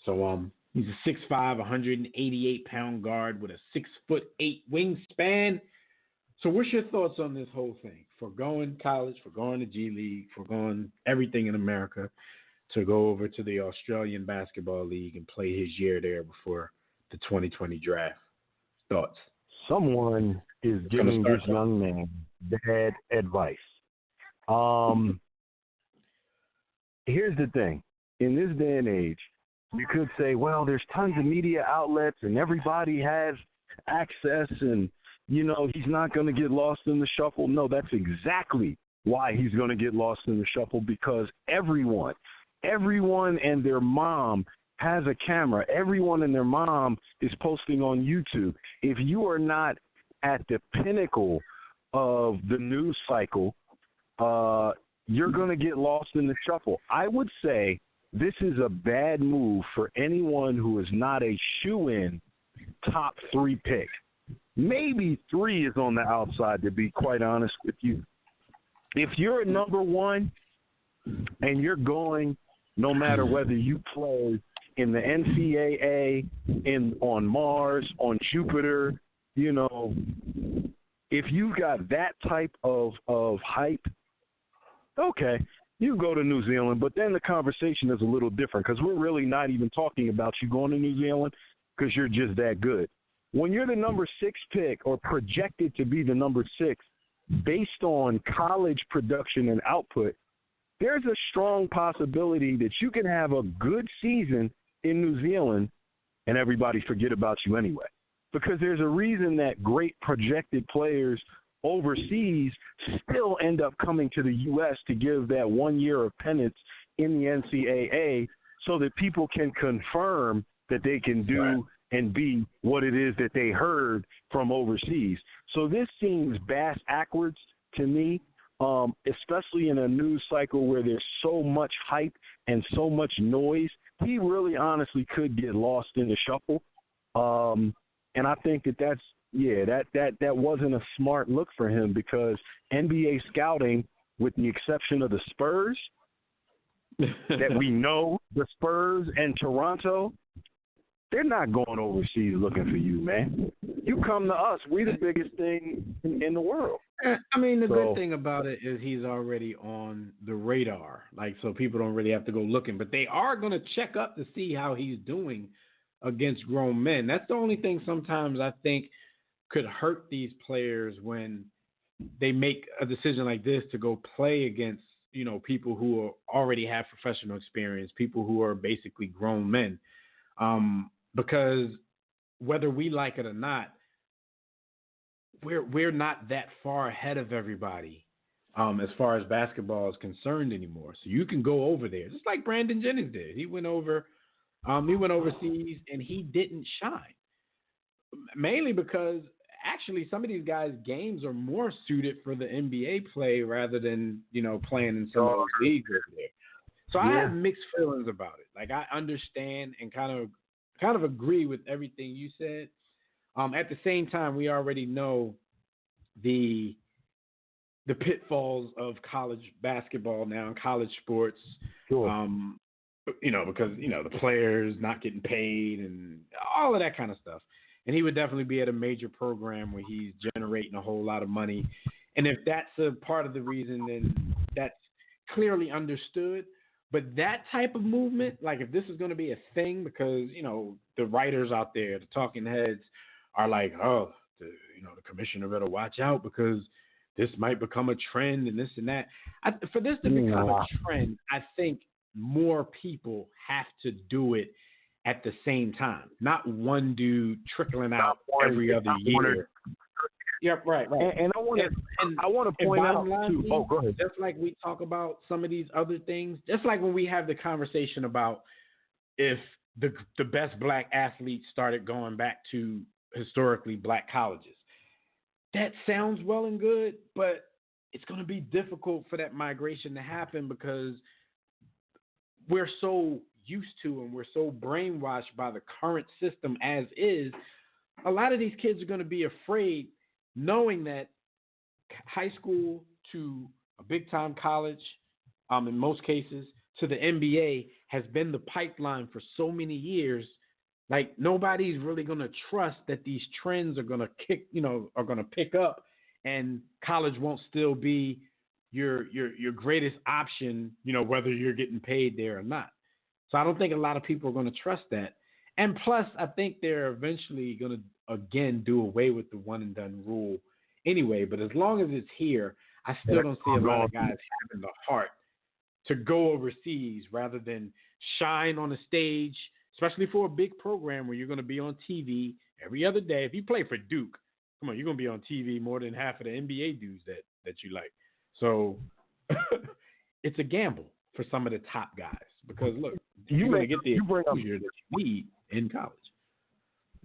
So he's a 6'5", 188-pound guard with a 6'8" wingspan. So what's your thoughts on this whole thing? Forgoing college, forgoing the G League, forgoing everything in America to go over to the Australian Basketball League and play his year there before the 2020 draft. Thoughts? Someone is giving this young man bad advice. Here's the thing. In this day and age, you could say, well, there's tons of media outlets and everybody has access and, he's not going to get lost in the shuffle. No, that's exactly why he's going to get lost in the shuffle, because everyone and their mom has a camera. Everyone and their mom is posting on YouTube. If you are not at the pinnacle of the news cycle, you're going to get lost in the shuffle. I would say this is a bad move for anyone who is not a shoe-in top 3 pick. Maybe 3 is on the outside, to be quite honest with you. If you're a number 1 and you're going, no matter whether you play in the NCAA, on Mars, on Jupiter, if you've got that type of hype, okay, you go to New Zealand, but then the conversation is a little different because we're really not even talking about you going to New Zealand because you're just that good. When you're the number 6 pick or projected to be the number 6 based on college production and output, there's a strong possibility that you can have a good season in New Zealand and everybody forget about you anyway. Because there's a reason that great projected players overseas still end up coming to the U.S. to give that 1 year of penance in the NCAA so that people can confirm that they can do and be what it is that they heard from overseas. So this seems backwards to me, especially in a news cycle where there's so much hype and so much noise. He really honestly could get lost in the shuffle. And I think that wasn't a smart look for him because NBA scouting, with the exception of the Spurs, that we know, the Spurs and Toronto, they're not going overseas looking for you, man. You come to us. We're the biggest thing in the world. I mean, the good thing about it is he's already on the radar. So people don't really have to go looking. But they are going to check up to see how he's doing against grown men. That's the only thing sometimes I think could hurt these players when they make a decision like this to go play against, people who already have professional experience, people who are basically grown men. Because whether we like it or not, we're not that far ahead of everybody as far as basketball is concerned anymore. So you can go over there, just like Brandon Jennings did. He went overseas and he didn't shine, mainly because actually some of these guys' games are more suited for the NBA play rather than, playing in some of those leagues over there. So I have mixed feelings about it. Like, I understand and kind of agree with everything you said. At the same time, we already know the pitfalls of college basketball now and college sports. Sure. Because the players not getting paid and all of that kind of stuff. And he would definitely be at a major program where he's generating a whole lot of money. And if that's a part of the reason, then that's clearly understood. But that type of movement, like if this is going to be a thing, because, the writers out there, the talking heads are like, oh, the commissioner better watch out because this might become a trend and this and that. For this to become a trend, I think more people have to do it at the same time, not one dude trickling out every other year. Yep, right. And I want to point out too. Oh, go ahead. Just like we talk about some of these other things, just like when we have the conversation about if the best black athletes started going back to historically black colleges. That sounds well and good, but it's going to be difficult for that migration to happen because we're so used to and we're so brainwashed by the current system as is. A lot of these kids are going to be afraid knowing that high school to a big-time college, in most cases, to the NBA has been the pipeline for so many years. Like, nobody's really going to trust that these trends are going to pick up and college won't still be your greatest option, whether you're getting paid there or not. So I don't think a lot of people are going to trust that. And plus, I think they're eventually going to, again, do away with the one and done rule anyway. But as long as it's here, I still don't see a lot of guys having the heart to go overseas rather than shine on a stage, especially for a big program where you're going to be on TV every other day. If you play for Duke, come on, you're going to be on TV more than half of the NBA dudes that you like. So it's a gamble for some of the top guys because, look, you're going to get the exposure that you need in college.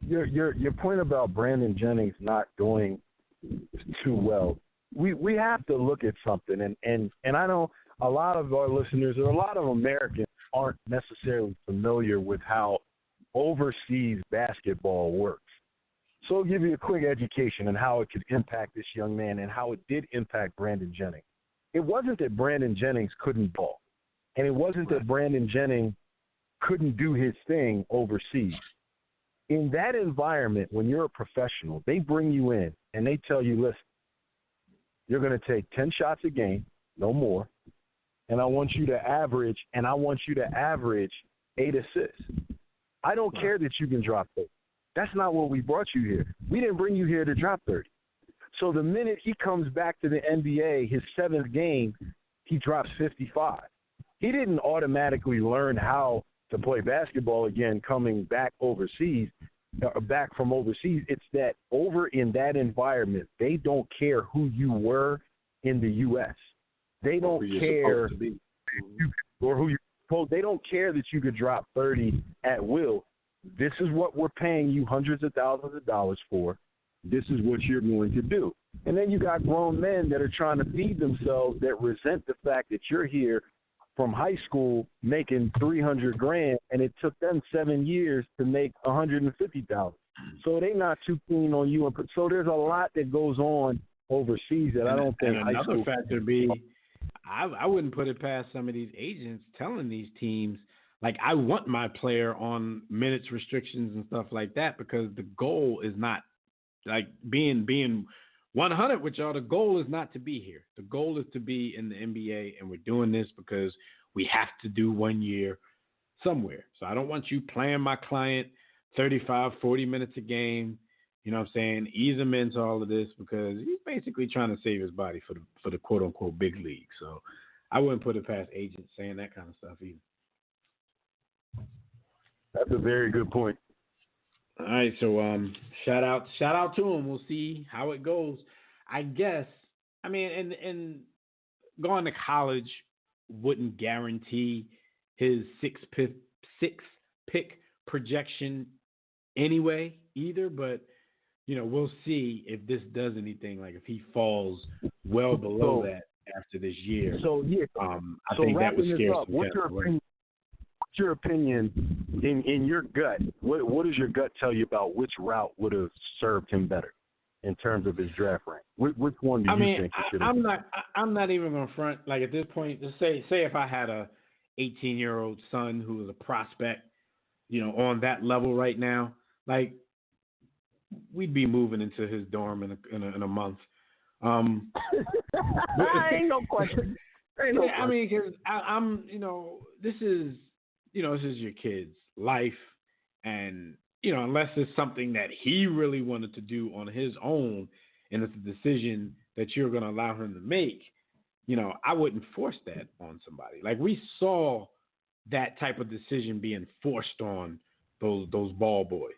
Your point about Brandon Jennings not doing too well, we have to look at something, and I know a lot of our listeners or a lot of Americans aren't necessarily familiar with how overseas basketball works. So I'll give you a quick education on how it could impact this young man and how it did impact Brandon Jennings. It wasn't that Brandon Jennings couldn't ball, and it wasn't that Brandon Jennings couldn't do his thing overseas. In that environment, when you're a professional, they bring you in and they tell you, listen, you're going to take 10 shots a game, no more, and I want you to average 8 assists. I don't care that you can drop 30. That's not what we brought you here. We didn't bring you here to drop 30. So the minute he comes back to the NBA, his 7th game, he drops 55. He didn't automatically learn how to play basketball again coming back overseas, back from overseas. It's that over in that environment, they don't care who you were in the U.S. They don't care or who you told. They don't care that you could drop 30 at will. This is what we're paying you hundreds of thousands of dollars for. This is what you're going to do. And then you got grown men that are trying to feed themselves that resent the fact that you're here from high school making $300,000, and it took them 7 years to make $150,000. So they're not too keen on you. So there's a lot that goes on overseas that I don't think. And another factor be, I wouldn't put it past some of these agents telling these teams, like, I want my player on minutes restrictions and stuff like that because the goal is not like being 100 with y'all. The goal is not to be here. The goal is to be in the NBA, and we're doing this because we have to do 1 year somewhere. So I don't want you playing my client 35, 40 minutes a game. You know what I'm saying? Ease him into all of this because he's basically trying to save his body for the quote unquote big league. So I wouldn't put it past agents saying that kind of stuff either. That's a very good point. All right, so shout out to him. We'll see how it goes. I guess. I mean, and going to college wouldn't guarantee his sixth pick projection anyway either. But we'll see if this does anything. Like if he falls well below that after this year. So I think that would scare some What's your opinion in your gut? What does your gut tell you about which route would have served him better in terms of his draft rank? Which one do you think he should have? I'm not even going to front. Like at this point, just say if I had a 18-year-old son who was a prospect, on that level right now, like we'd be moving into his dorm in a month. Ain't no question. I mean, because I'm, this is your kid's life, and unless it's something that he really wanted to do on his own, and it's a decision that you're going to allow him to make, I wouldn't force that on somebody. Like we saw that type of decision being forced on those ball boys,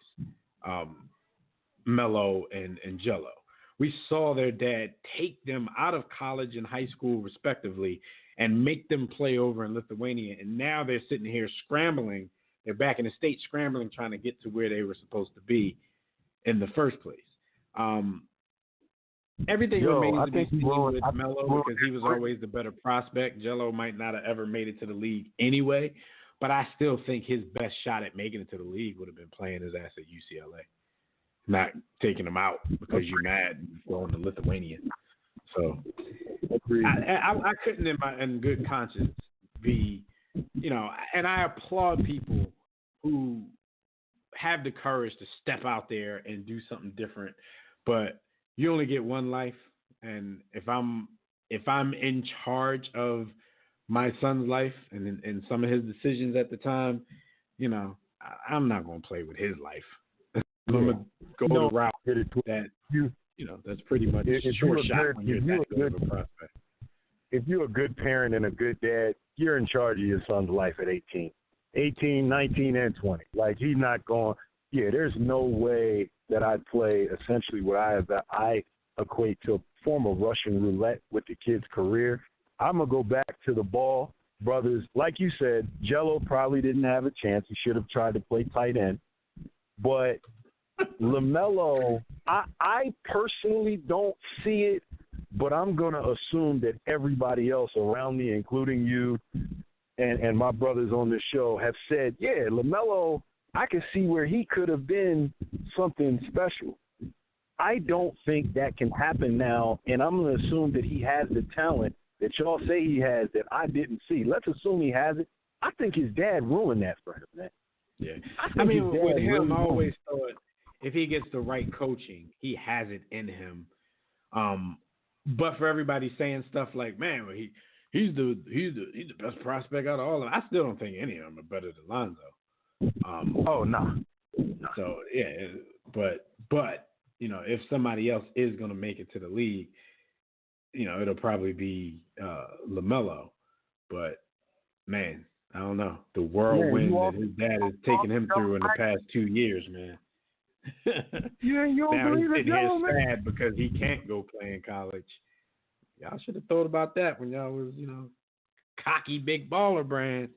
Melo and Jello. We saw their dad take them out of college and high school respectively and make them play over in Lithuania. And now they're sitting here scrambling. They're back in the States scrambling, trying to get to where they were supposed to be in the first place. Everything remains to be seen with Melo because he was always the better prospect. Jello might not have ever made it to the league anyway, but I still think his best shot at making it to the league would have been playing his ass at UCLA, not taking him out because you're mad and going to Lithuania. So I couldn't in good conscience be, and I applaud people who have the courage to step out there and do something different, but you only get one life, and if I'm in charge of my son's life and some of his decisions at the time, I'm not going to play with his life. I'm going to go the route that that's pretty much a short shot when you're that good of a prospect. If you're a good parent and a good dad, you're in charge of your son's life at 18, 19, and 20. Like he's not going. Yeah, there's no way that I'd play essentially what I equate to a form of Russian roulette with the kid's career. I'm going to go back to the ball. Brothers, like you said, Jello probably didn't have a chance. He should have tried to play tight end. But LaMelo, I personally don't see it, but I'm going to assume that everybody else around me, including you and my brothers on this show, have said, yeah, LaMelo, I can see where he could have been something special. I don't think that can happen now, and I'm going to assume that he has the talent that y'all say he has that I didn't see. Let's assume he has it. I think his dad ruined that for him, man. Yeah. I mean, with him, I always thought if he gets the right coaching, he has it in him. But for everybody saying stuff like, man, he's the best prospect out of all of them, I still don't think any of them are better than Lonzo. No. So yeah, but if somebody else is going to make it to the league, it'll probably be LaMelo. But man, I don't know the whirlwind that his dad has taken him through in the past 2 years, man. Now he's sitting here sad because he can't go play in college. Y'all should have thought about that when y'all was, cocky big baller brand.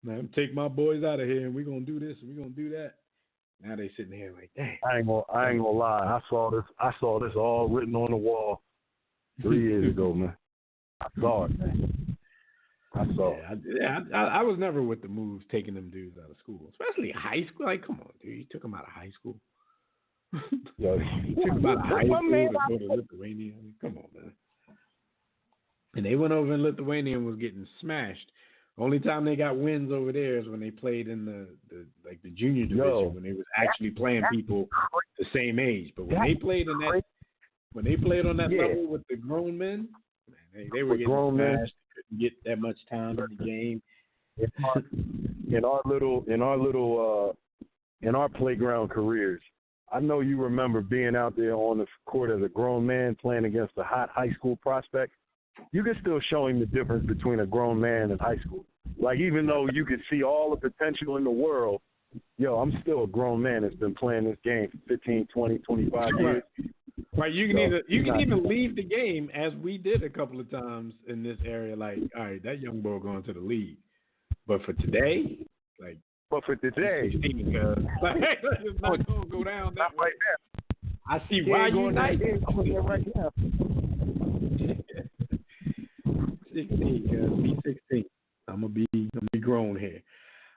Man, take my boys out of here, and we're gonna do this, and we're gonna do that. Now they sitting here like, dang. I ain't gonna lie. I saw this all written on the wall 3 years ago, man. I saw it, man. I was never with the moves taking them dudes out of school, especially high school. Like, come on, dude, you took them out of high school. Yo, you took them out of high school to go to Lithuania. I mean, come on, man. And they went over in Lithuania and was getting smashed. Only time they got wins over there is when they played in the junior division, when they was actually playing people the same age. But when they played on that level with the grown men, man, they were getting smashed. They couldn't get that much time in the game. In our playground careers, I know you remember being out there on the court as a grown man playing against a hot high school prospect. You can still show him the difference between a grown man and high school. Like, even though you could see all the potential in the world, I'm still a grown man that's been playing this game for 15, 20, 25 years. Right, you can even leave the game, as we did a couple of times in this area, like, all right, that young boy going to the league. But for today, it's not going to go down that way. I see why you like it. Right now. 16, cuz be 16. I'm gonna be grown here.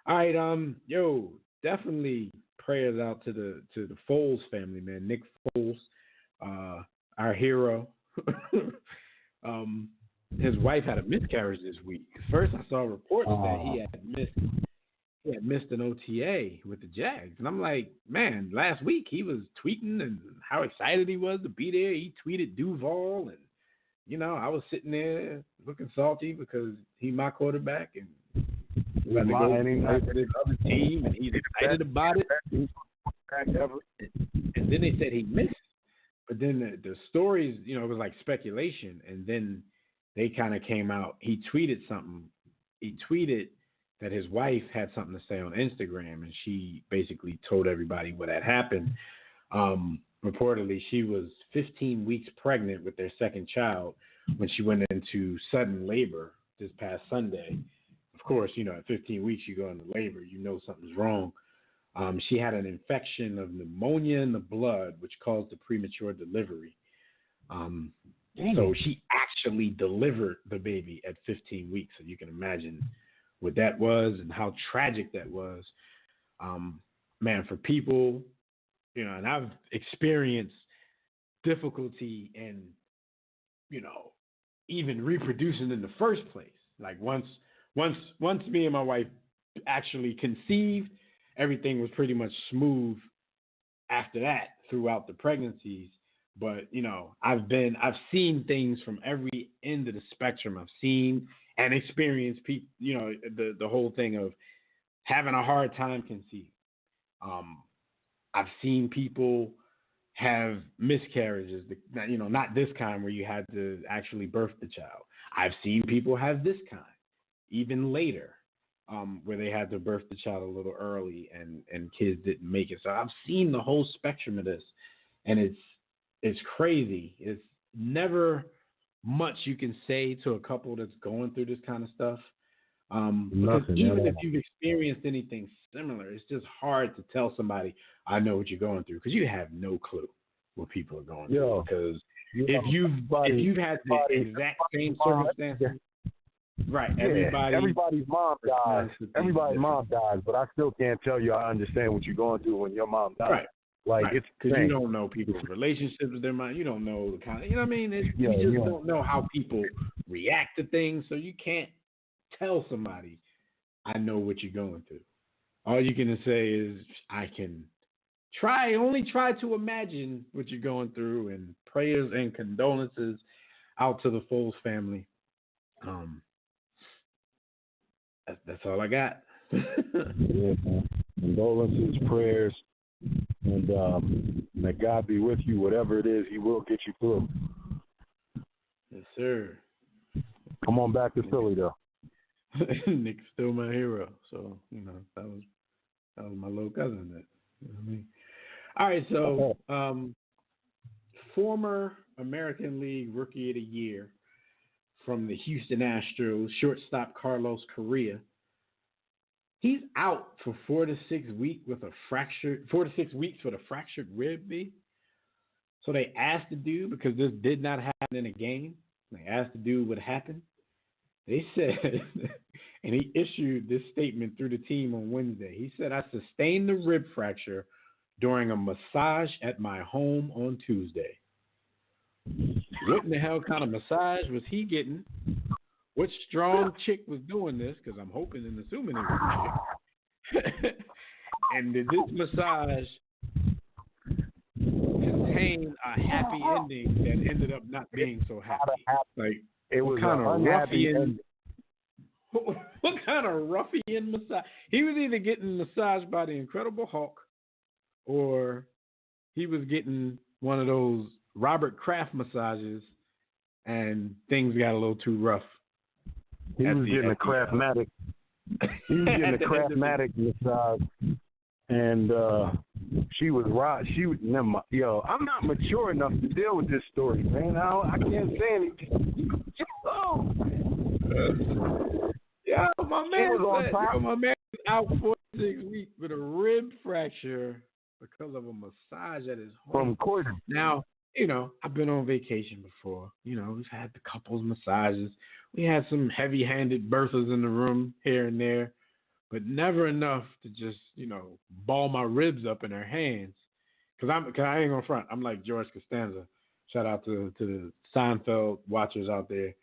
All right, definitely prayers out to the Foles family, man. Nick Foles, our hero. His wife had a miscarriage this week. First, I saw reports that he had missed an OTA with the Jags, and I'm like, man, last week he was tweeting and how excited he was to be there. He tweeted Duval, and I was sitting there looking salty because he's my quarterback, and we had to go to his other team, and he's excited about it. And then they said he missed, but then the stories, it was like speculation, and then they kind of came out. He tweeted something. He tweeted that his wife had something to say on Instagram, and she basically told everybody what had happened. Reportedly, she was 15 weeks pregnant with their second child when she went into sudden labor this past Sunday. Of course, at 15 weeks you go into labor, something's wrong. She had an infection of pneumonia in the blood, which caused a premature delivery. So she actually delivered the baby at 15 weeks. So you can imagine what that was and how tragic that was. Man, for people, and I've experienced difficulty in, even reproducing in the first place. Like once me and my wife actually conceived, everything was pretty much smooth after that throughout the pregnancies. But, I've seen things from every end of the spectrum. I've seen and experienced people, the whole thing of having a hard time conceiving. I've seen people have miscarriages, not this kind where you had to actually birth the child. I've seen people have this kind, even later, where they had to birth the child a little early and kids didn't make it. So I've seen the whole spectrum of this, and it's crazy. It's never much you can say to a couple that's going through this kind of stuff. Because even if you've experienced anything similar, it's just hard to tell somebody, I know what you're going through, because you have no clue what people are going through. Because if you've had the exact same circumstances, right? Everybody's mom dies. Everybody's mom dies, but I still can't tell you I understand what you're going through when your mom dies. Right. Like it's because you don't know people's relationships with their mind. You don't know the kind of, what I mean? You just don't know how people react to things, so you can't tell somebody, I know what you're going through. All you can say is, I can only try to imagine what you're going through, and prayers and condolences out to the Foles family. That's all I got. Condolences, prayers, and may God be with you. Whatever it is, He will get you through. Yes, sir. Come on back to Philly, though. Nick's still my hero, so that was my little cousin. That, what I mean. All right, so former American League Rookie of the Year from the Houston Astros, shortstop Carlos Correa. He's out for 4 to 6 weeks with a fractured rib. So they asked the dude, because this did not happen in a game. They asked the dude what happened. They said, and he issued this statement through the team on Wednesday. He said, I sustained the rib fracture during a massage at my home on Tuesday. What in the hell kind of massage was he getting? What strong chick was doing this? Because I'm hoping and assuming it was a chick. And did this massage contain a happy ending that ended up not being so happy? Like, it was kind of ruffian. What kind of ruffian massage? He was either getting massaged by the Incredible Hulk, or he was getting one of those Robert Kraft massages, and things got a little too rough. He was getting a Kraftmatic. He was getting a Kraftmatic massage, and she was right. Never mind. Yo, I'm not mature enough to deal with this story, man. I can't say anything. My man was out 4 to 6 weeks with a rib fracture because of a massage at his home. From Courtney. Now, I've been on vacation before. We've had the couples massages. We had some heavy-handed birthers in the room here and there, but never enough to just, ball my ribs up in her hands. Cause I ain't gonna front. I'm like George Costanza. Shout out to the Seinfeld watchers out there.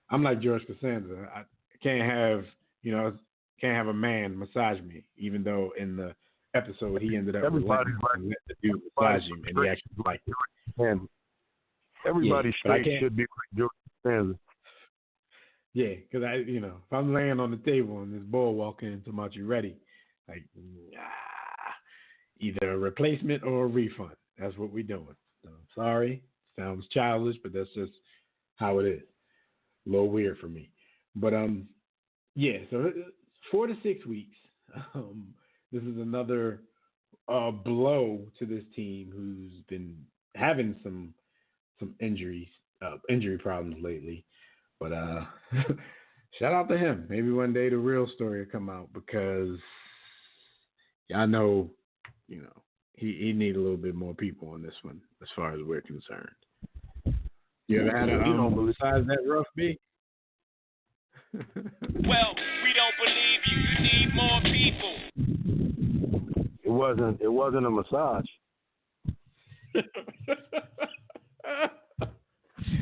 I'm like George Costanza. I can't have a man massage me, even though in the episode he ended up Everybody's letting the dude massage him, and he actually liked it. Everybody straight should be like George Costanza. Yeah, because if I'm laying on the table and this boy walking in talking about you ready, like, either a replacement or a refund. That's what we're doing. So, sorry, sounds childish, but that's just how it is. A little weird for me. But, so 4 to 6 weeks. This is another blow to this team who's been having some injury problems lately. But shout out to him. Maybe one day the real story will come out because I know, he need a little bit more people on this one as far as we're concerned. You ever had a besides that rough B? Well, we don't believe you. You need more people. It wasn't a massage.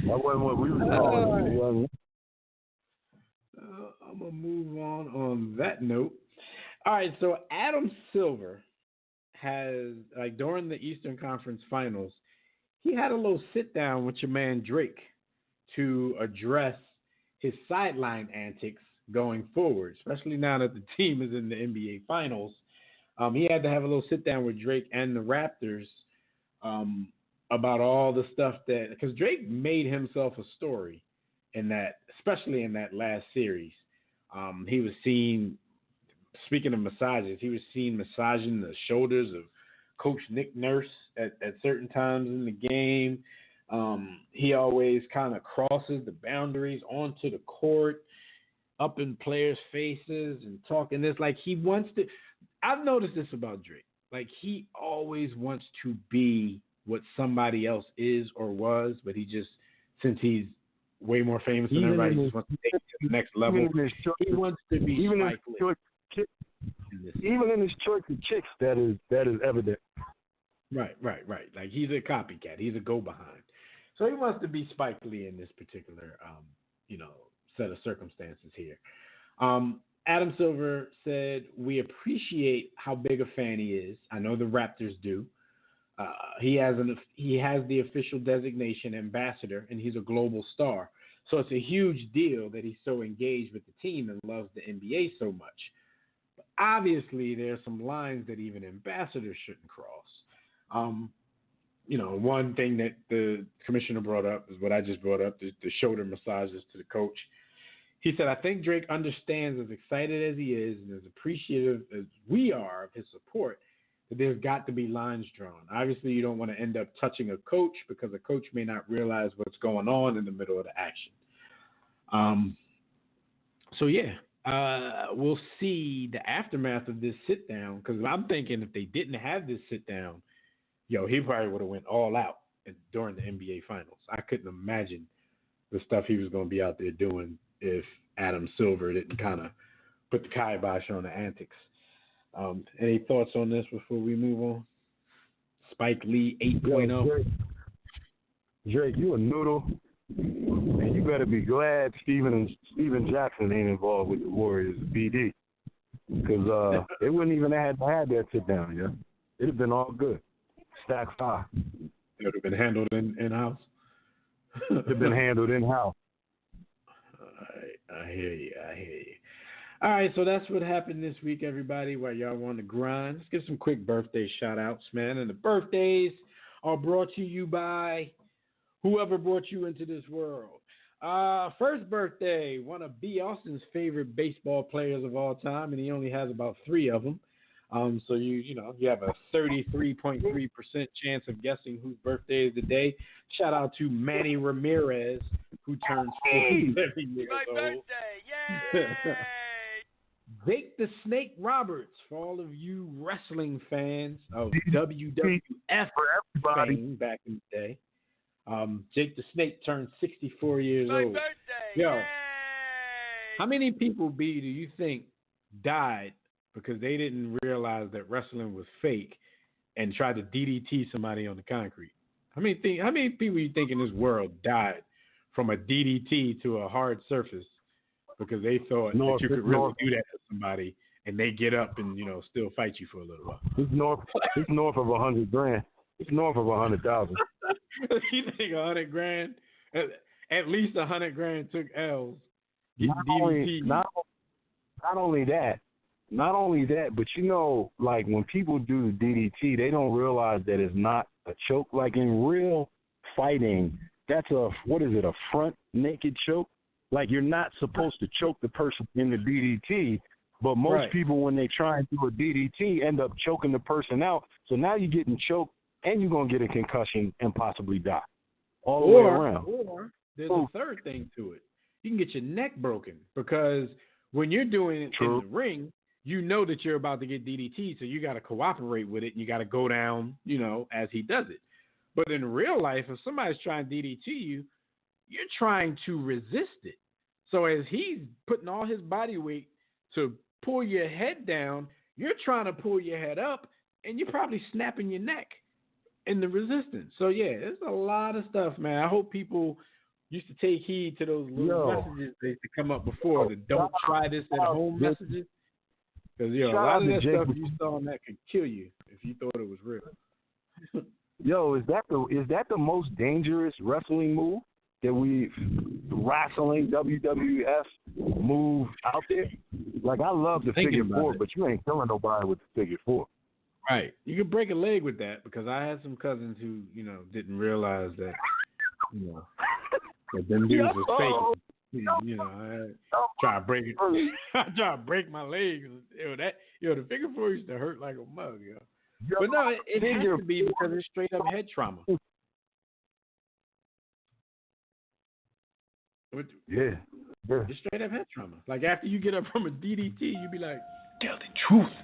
That wasn't what we were calling it. I'm going to move on that note. All right, so Adam Silver has, during the Eastern Conference Finals, he had a little sit-down with your man Drake to address his sideline antics going forward, especially now that the team is in the NBA Finals. He had to have a little sit-down with Drake and the Raptors about all the stuff because Drake made himself a story in that, especially in that last series. He was seen, speaking of massages, he was seen massaging the shoulders of Coach Nick Nurse at certain times in the game. He always kind of crosses the boundaries onto the court, up in players' faces and talking this. Like he wants to, I've noticed this about Drake. Like he always wants to be what somebody else is or was, but he just, since he's way more famous than everybody, just wants to take it to the next level. He wants to be Spike Lee. Even in his choice of chicks, that is evident. Right. Like he's a copycat. He's a go behind. So he wants to be Spike Lee in this particular, set of circumstances here. Adam Silver said, "We appreciate how big a fan he is. I know the Raptors do. He has the official designation ambassador, and he's a global star. So it's a huge deal that he's so engaged with the team and loves the NBA so much. But obviously, there are some lines that even ambassadors shouldn't cross. One thing that the commissioner brought up is what I just brought up, the shoulder massages to the coach. He said, I think Drake understands, as excited as he is and as appreciative as we are of his support, that there's got to be lines drawn. Obviously, you don't want to end up touching a coach because a coach may not realize what's going on in the middle of the action. We'll see the aftermath of this sit-down, because I'm thinking if they didn't have this sit-down, he probably would have went all out during the NBA Finals. I couldn't imagine the stuff he was going to be out there doing if Adam Silver didn't kind of put the kibosh on the antics. Any thoughts on this before we move on? Spike Lee 8.0. Drake, you a noodle, and you better be glad Steven Jackson ain't involved with the Warriors BD, because they wouldn't even have had that sit down. Yeah, it'd have been all good. Stack 5. It would have been handled in-house. It'd have been handled in-house. All right, I hear you. All right, so that's what happened this week, everybody, while y'all were on the grind. Let's get some quick birthday shout-outs, man. And the birthdays are brought to you by whoever brought you into this world. First birthday, one of B. Austin's favorite baseball players of all time, and he only has about 3 of them. So you have a 33.3% chance of guessing whose birthday is today. Shout out to Manny Ramirez, who turns 47 years old. My birthday, yay! Jake the Snake Roberts, for all of you wrestling fans of WWF fame back in the day. Jake the Snake turned 64 years old. Birthday! Yo, Yay! how many people, B, do you think died because they didn't realize that wrestling was fake and tried to DDT somebody on the concrete? How many people you think in this world died from a DDT to a hard surface because they thought that you could really do that to somebody and they get up and still fight you for a little while? It's north of $100,000. It's north of 100,000. You think $100,000? At least $100,000 took L's. Not only that, but like when people do the DDT, they don't realize that it's not a choke. Like in real fighting, that's a front naked choke. Like you're not supposed to choke the person in the DDT, but most people when they try and do a DDT end up choking the person out. So now you're getting choked and you're gonna get a concussion and possibly die all the way around. Or there's a third thing to it. You can get your neck broken because when you're doing it in the ring, you know that you're about to get DDT, so you got to cooperate with it and you got to go down, as he does it. But in real life, if somebody's trying to DDT you, you're trying to resist it. So as he's putting all his body weight to pull your head down, you're trying to pull your head up, and you're probably snapping your neck in the resistance. So, yeah, there's a lot of stuff, man. I hope people used to take heed to those little messages that used to come up before, the don't try this at home messages. Because, a lot of that stuff you saw on that could kill you if you thought it was real. Yo, is that the most dangerous wrestling move that WWF move out there? Like, I love the figure four, but you ain't killing nobody with the figure four. Right. You could break a leg with that because I had some cousins who, didn't realize that, that them dudes was fake. I try to break it. I try to break my legs. The figure four used to hurt like a mug, yo. But no, it has to be because it's straight up head trauma. Yeah. It's straight up head trauma. Like after you get up from a DDT, you be like, tell the truth.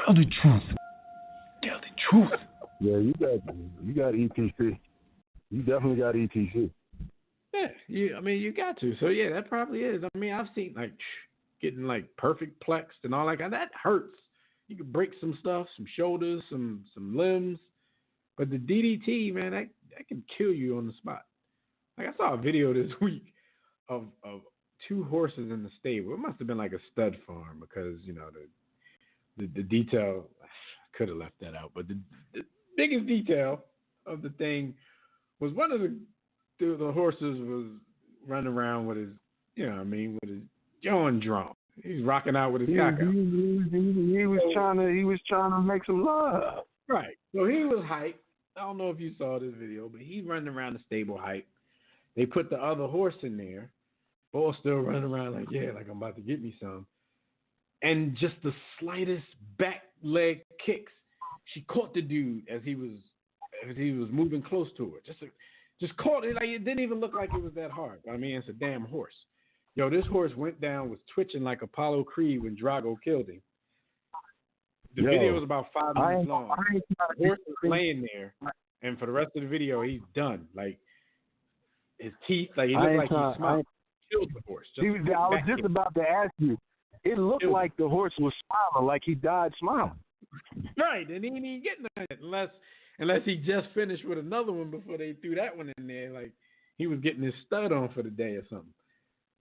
Tell the truth. Tell the truth. Yeah, you got ETC. You definitely got ETC. Yeah, you got to. So yeah, that probably is. I mean, I've seen like getting like perfect plexed and all that. That hurts. You can break some stuff, some shoulders, some limbs, but the DDT, man, that can kill you on the spot. Like I saw a video this week of two horses in the stable. It must have been like a stud farm because the detail. I could have left that out, but the biggest detail of the thing was one of the horses was running around with his, with his John drum. He's rocking out with his cock out. He was trying to make some love. Right. So he was hyped. I don't know if you saw this video, but he's running around the stable hyped. They put the other horse in there. Both still running around like I'm about to get me some. And just the slightest back leg kicks, she caught the dude as he was moving close to her. Just caught it. Like it didn't even look like it was that hard. I mean, it's a damn horse. Yo, this horse went down, was twitching like Apollo Creed when Drago killed him. The video was about 5 minutes long. The horse was laying there, and for the rest of the video, he's done. Like his teeth, like he looked like he smiled. Killed the horse. I was just about to ask you. It looked like the horse was smiling, like he died smiling. Right, and he didn't even get nothing unless he just finished with another one before they threw that one in there. Like he was getting his stud on for the day or something.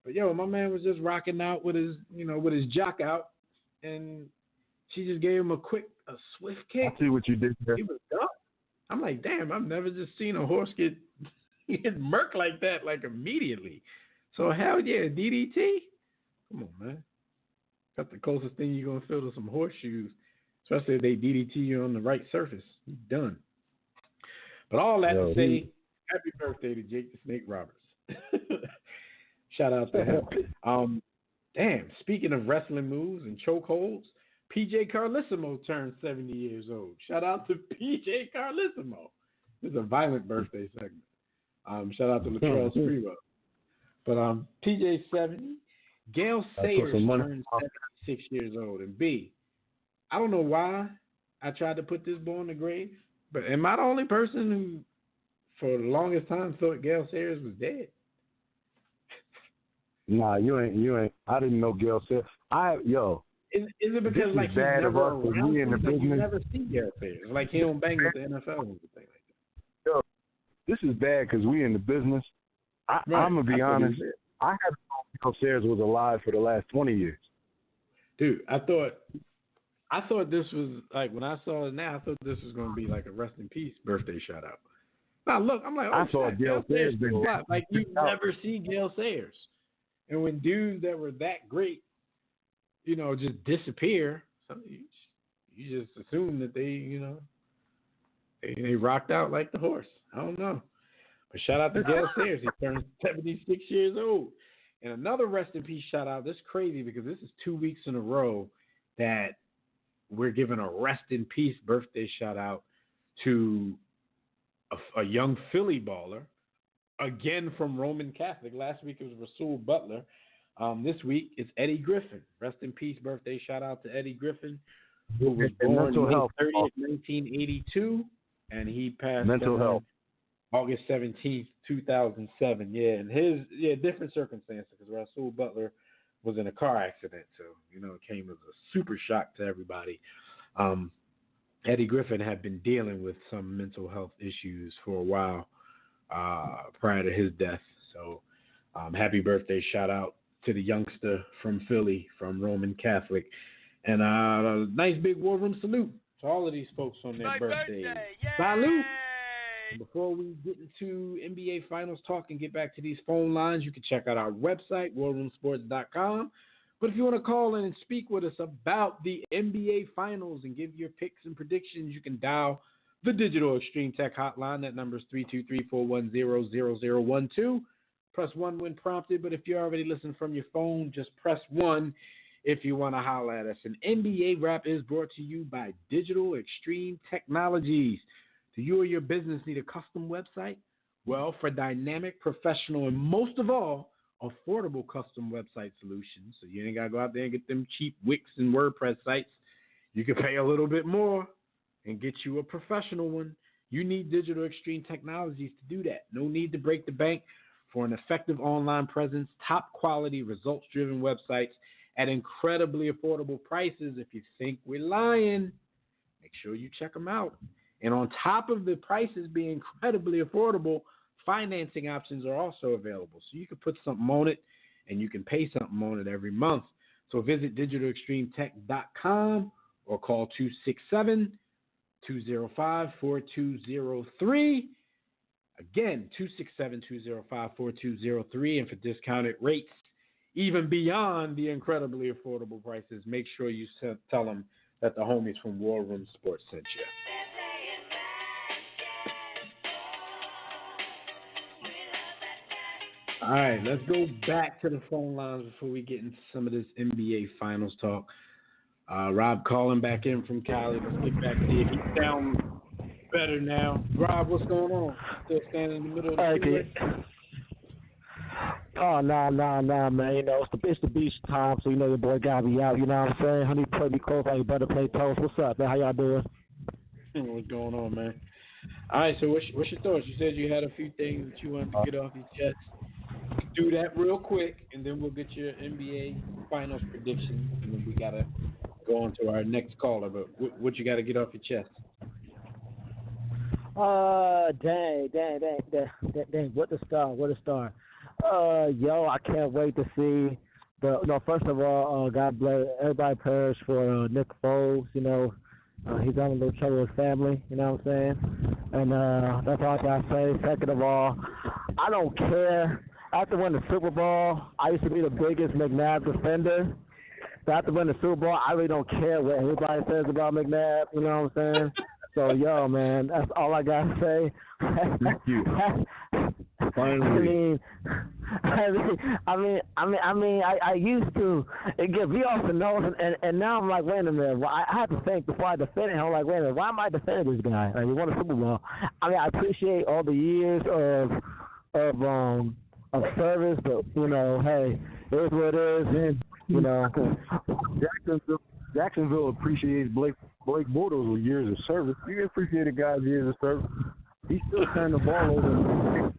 But my man was just rocking out with his, with his jock out, and she just gave him a swift kick. I see what you did there. He was done. I'm like, damn, I've never just seen a horse get murked like that, like immediately. So hell yeah, DDT. Come on, man. That's the closest thing you're gonna feel to some horseshoes, especially if they DDT you on the right surface. You're done. But all that to say, happy birthday to Jake the Snake Roberts. Shout out to him. Damn, speaking of wrestling moves and chokeholds, PJ Carlesimo turned 70 years old. Shout out to PJ Carlesimo. This is a violent birthday segment. Shout out to Latrell Sprewell. But PJ's 70. Gale Sayers turned 76 years old. And B, I don't know why I tried to put this boy in the grave, but am I the only person who, for the longest time, thought Gale Sayers was dead? Nah, you ain't. I didn't know Gale Sayers. Is it because like he's never around? You never see Gale Sayers. Like he don't bang with the NFL or anything like that. Yo, this is bad because we in the business. I'm gonna be honest. I haven't known Gale Sayers was alive for the last 20 years. Dude, I thought this was like when I saw it now. I thought this was gonna be like a rest in peace birthday shout out. Now look, I'm like, I saw Gale Sayers still alive. Like you never see Gale Sayers, and when dudes that were that great, just disappear, so you just assume that they rocked out like the horse. I don't know. But shout out to Gale Sayers. He turned 76 years old. And another rest in peace shout out. This is crazy because this is 2 weeks in a row that we're giving a rest in peace birthday shout out to a young Philly baller, again from Roman Catholic. Last week it was Rasul Butler. This week it's Eddie Griffin. Rest in peace birthday shout out to Eddie Griffin, who was born May 30th, 1982, and he passed August 17th, 2007. Yeah, and different circumstances because Rasul Butler was in a car accident, so it came as a super shock to everybody. Eddie Griffin had been dealing with some mental health issues for a while prior to his death. So happy birthday shout out to the youngster from Philly, from Roman Catholic. And a nice big war room salute to all of these folks on their birthdays. Salute! Before we get into NBA Finals talk and get back to these phone lines, you can check out our website, warroomsports.com. But if you want to call in and speak with us about the NBA Finals and give your picks and predictions, you can dial the Digital Extreme Tech Hotline. That number is 323-410-0012. Press 1 when prompted, but if you're already listening from your phone, just press 1 if you want to holler at us. An NBA Wrap is brought to you by Digital Extreme Technologies. Do you or your business need a custom website? Well, for dynamic, professional, and most of all, affordable custom website solutions, so you ain't got to go out there and get them cheap Wix and WordPress sites. You can pay a little bit more and get you a professional one. You need Digital Extreme Technologies to do that. No need to break the bank for an effective online presence, top quality, results-driven websites at incredibly affordable prices. If you think we're lying, make sure you check them out. And on top of the prices being incredibly affordable, financing options are also available. So you can put something on it and you can pay something on it every month. So visit digitalextremetech.com or call 267-205-4203. Again, 267-205-4203. And for discounted rates, even beyond the incredibly affordable prices, make sure you tell them that the homies from War Room Sports sent you. All right, let's go back to the phone lines before we get into some of this NBA Finals talk. Rob calling back in from Cali. Let's get back to you. He sounds better now. Rob, what's going on? Still standing in the middle of the freeway? Oh, nah, man. It's the beach time, so your boy got me out. You know what I'm saying? Honey, play me close like you better play toast. What's up, man? How y'all doing? What's going on, man? All right, so what's your thoughts? You said you had a few things that you wanted to get off your chest. Do that real quick, and then we'll get your NBA Finals predictions, and then we got to go on to our next caller. But what you got to get off your chest? Dang. What a star. Yo, I can't wait to see first of all, God bless everybody prayers for Nick Foles. He's having a little trouble with family, you know what I'm saying? And that's all I gotta say. Second of all, I don't care. After winning the Super Bowl, I used to be the biggest McNabb defender. So after winning the Super Bowl, I really don't care what anybody says about McNabb, you know what I'm saying? So, yo, man, that's all I got to say. Thank you. Finally. I used to get me off the nose, and now I'm like, wait a minute. Well, I had to think before I defend him. I'm like, wait a minute, why am I defending this guy? Like, he won a Super Bowl. I appreciate all the years of of service, but hey, it is what it is. Man, Jacksonville appreciates Blake Bortles with years of service. You appreciated guys' years of service. He still turned the ball over.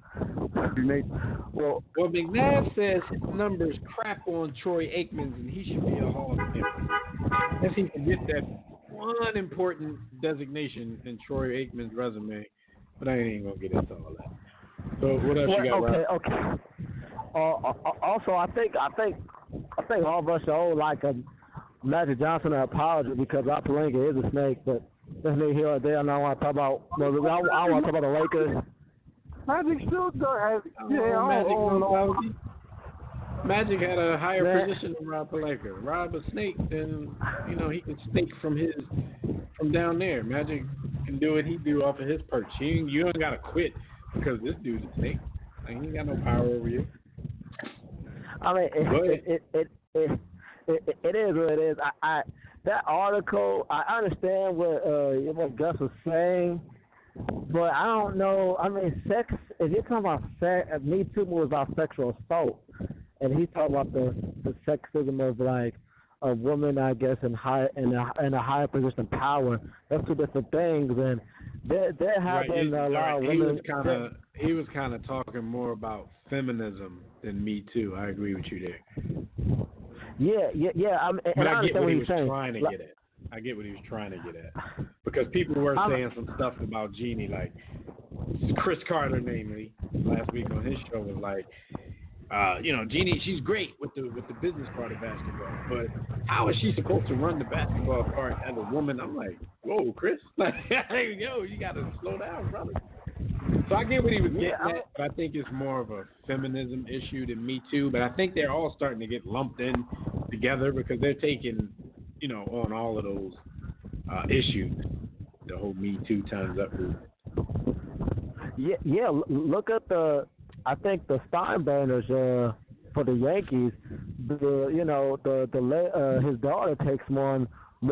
Well, McNabb says his numbers crap on Troy Aikman's, and he should be a Hall of Famer. If he can get that one important designation in Troy Aikman's resume, but I ain't gonna get into all that. So what else you got, Rob? Okay. Also, I think all of us owe like a Magic Johnson an apology because Rob Pelinka is a snake, but that's neither here or there. And I want to talk about. I want to talk about the Lakers. Magic still does. Magic had a higher position than Rob Pelinka. Rob a snake, then he can snake from down there. Magic can do what he do off of his perch. You don't gotta quit because this dude's a snake. Like, he ain't got no power over you. I mean, it is what it is. I that article, I understand what Gus was saying. But I don't know. I mean, sex. If you're talking about sex, Me Too was about sexual assault, and he's talking about the sexism of like a woman, I guess, in a higher position of power. That's two different things, and there have been a lot of women. He was kind of talking more about feminism than Me Too. I agree with you there. Yeah. I get what he was trying to get at. I get what he was trying to get at. Because people were saying some stuff about Jeannie, like Chris Carter, namely, last week on his show was like, Jeannie, she's great with the business part of basketball, but how is she supposed to run the basketball part as a woman? I'm like, whoa, Chris, like, yo, you got to slow down, brother. So I get what he was getting at, but I think it's more of a feminism issue than Me Too. But I think they're all starting to get lumped in together because they're taking, on all of those issues, the whole Me Too time's up movement. Yeah. Look at I think the Steinbrenners for the Yankees. His daughter takes more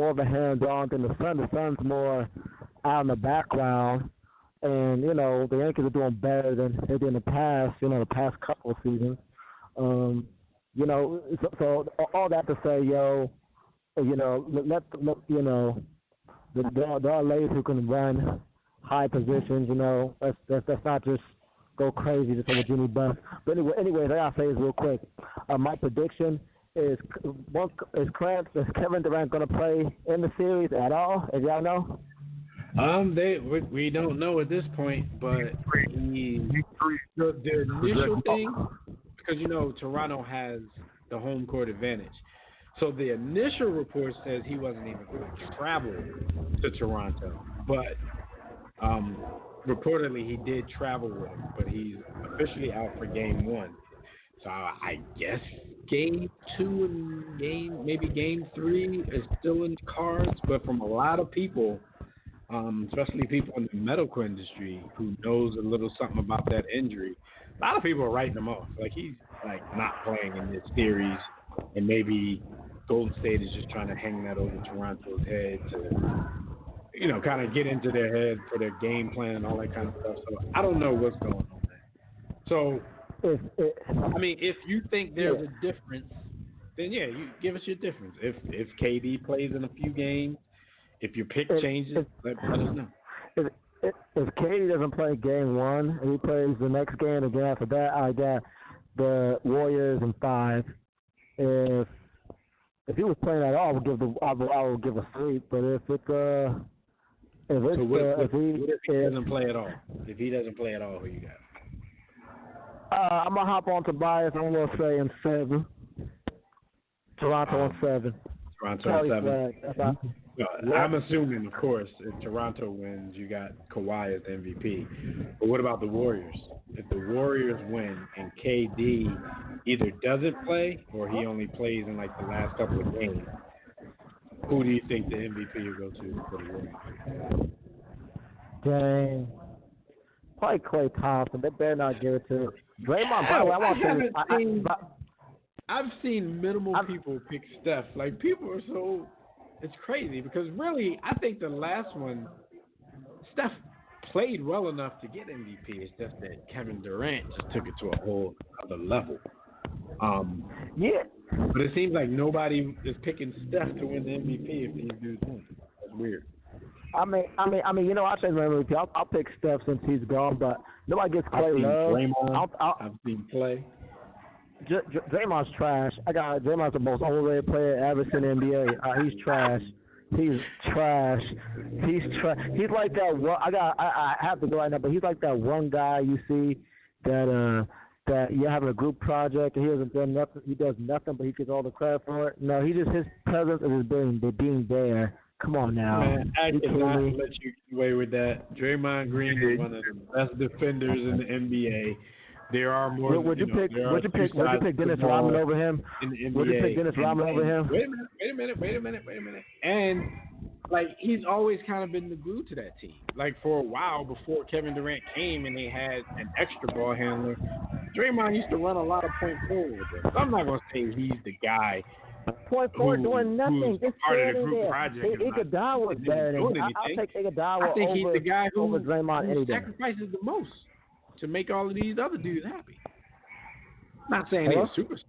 of a hands on than the son. The son's more out in the background, and the Yankees are doing better than they did in the past. The past couple of seasons. So all that to say, there are ladies who can run high positions. That's not just go crazy just over Jimmy Buff. But anyway, I gotta say this real quick. My prediction is Kevin Durant going to play in the series at all? If y'all know. We don't know at this point, but the initial thing, because Toronto has the home court advantage. So the initial report says he wasn't even going to travel to Toronto, but reportedly he did travel with him, but he's officially out for Game 1. So I guess Game 2 and maybe Game 3 is still in the cards, but from a lot of people, especially people in the medical industry who knows a little something about that injury, a lot of people are writing him off. Like, he's like not playing in this series, and maybe Golden State is just trying to hang that over Toronto's head to, kind of get into their head for their game plan and all that kind of stuff. So I don't know what's going on there. So, if you think there's a difference, then you give us your difference. If KD plays in a few games, if your pick changes, let us know. If KD doesn't play Game 1 and he plays the next game again after that, I got the Warriors in 5. If he was playing at all, I would give a 3. But if he doesn't play at all? If he doesn't play at all, who you got? I'm gonna hop on Tobias. I'm gonna say in 7. Toronto in 7. Toronto in 7. I'm assuming, of course, if Toronto wins, you got Kawhi as MVP. But what about the Warriors? If the Warriors win and KD either doesn't play or he only plays in like the last couple of games, who do you think the MVP will go to for the Warriors? Dang. Probably Klay Thompson. They better not give it to Draymond. By the way, I've seen minimal people pick Steph. Like, people are so... It's crazy because really, I think the last one, Steph played well enough to get MVP. It's just that Kevin Durant just took it to a whole other level. Yeah. But it seems like nobody is picking Steph to win the MVP if these dudes win. That's weird. I mean, you know, I'll take my MVP. I'll pick Steph since he's gone, but nobody gets Clay love. I've seen Clay. Draymond's trash. Draymond's the most overrated player ever seen in the NBA. He's trash. He's trash. He's like that one. I have to go right now, but he's like that one guy you see that you're having a group project and he hasn't done nothing. He does nothing, but he gets all the credit for it. No, his presence is being there. Come on now. Man, I cannot let you get away with that. Draymond Green is one of the best defenders in the NBA. There are more. Would you pick Dennis Rodman over him? Would you pick Dennis Rodman over him? Wait a minute. And like he's always kind of been the glue to that team. Like for a while before Kevin Durant came and they had an extra ball handler, Draymond used to run a lot of point forward with them. So I'm not gonna say he's the guy. Point forward doing nothing. Just standing there. Iguodala was better than him. I'll take Iguodala over Draymond any day. Sacrifices the most to make all of these other dudes happy. Not saying he's a superstar.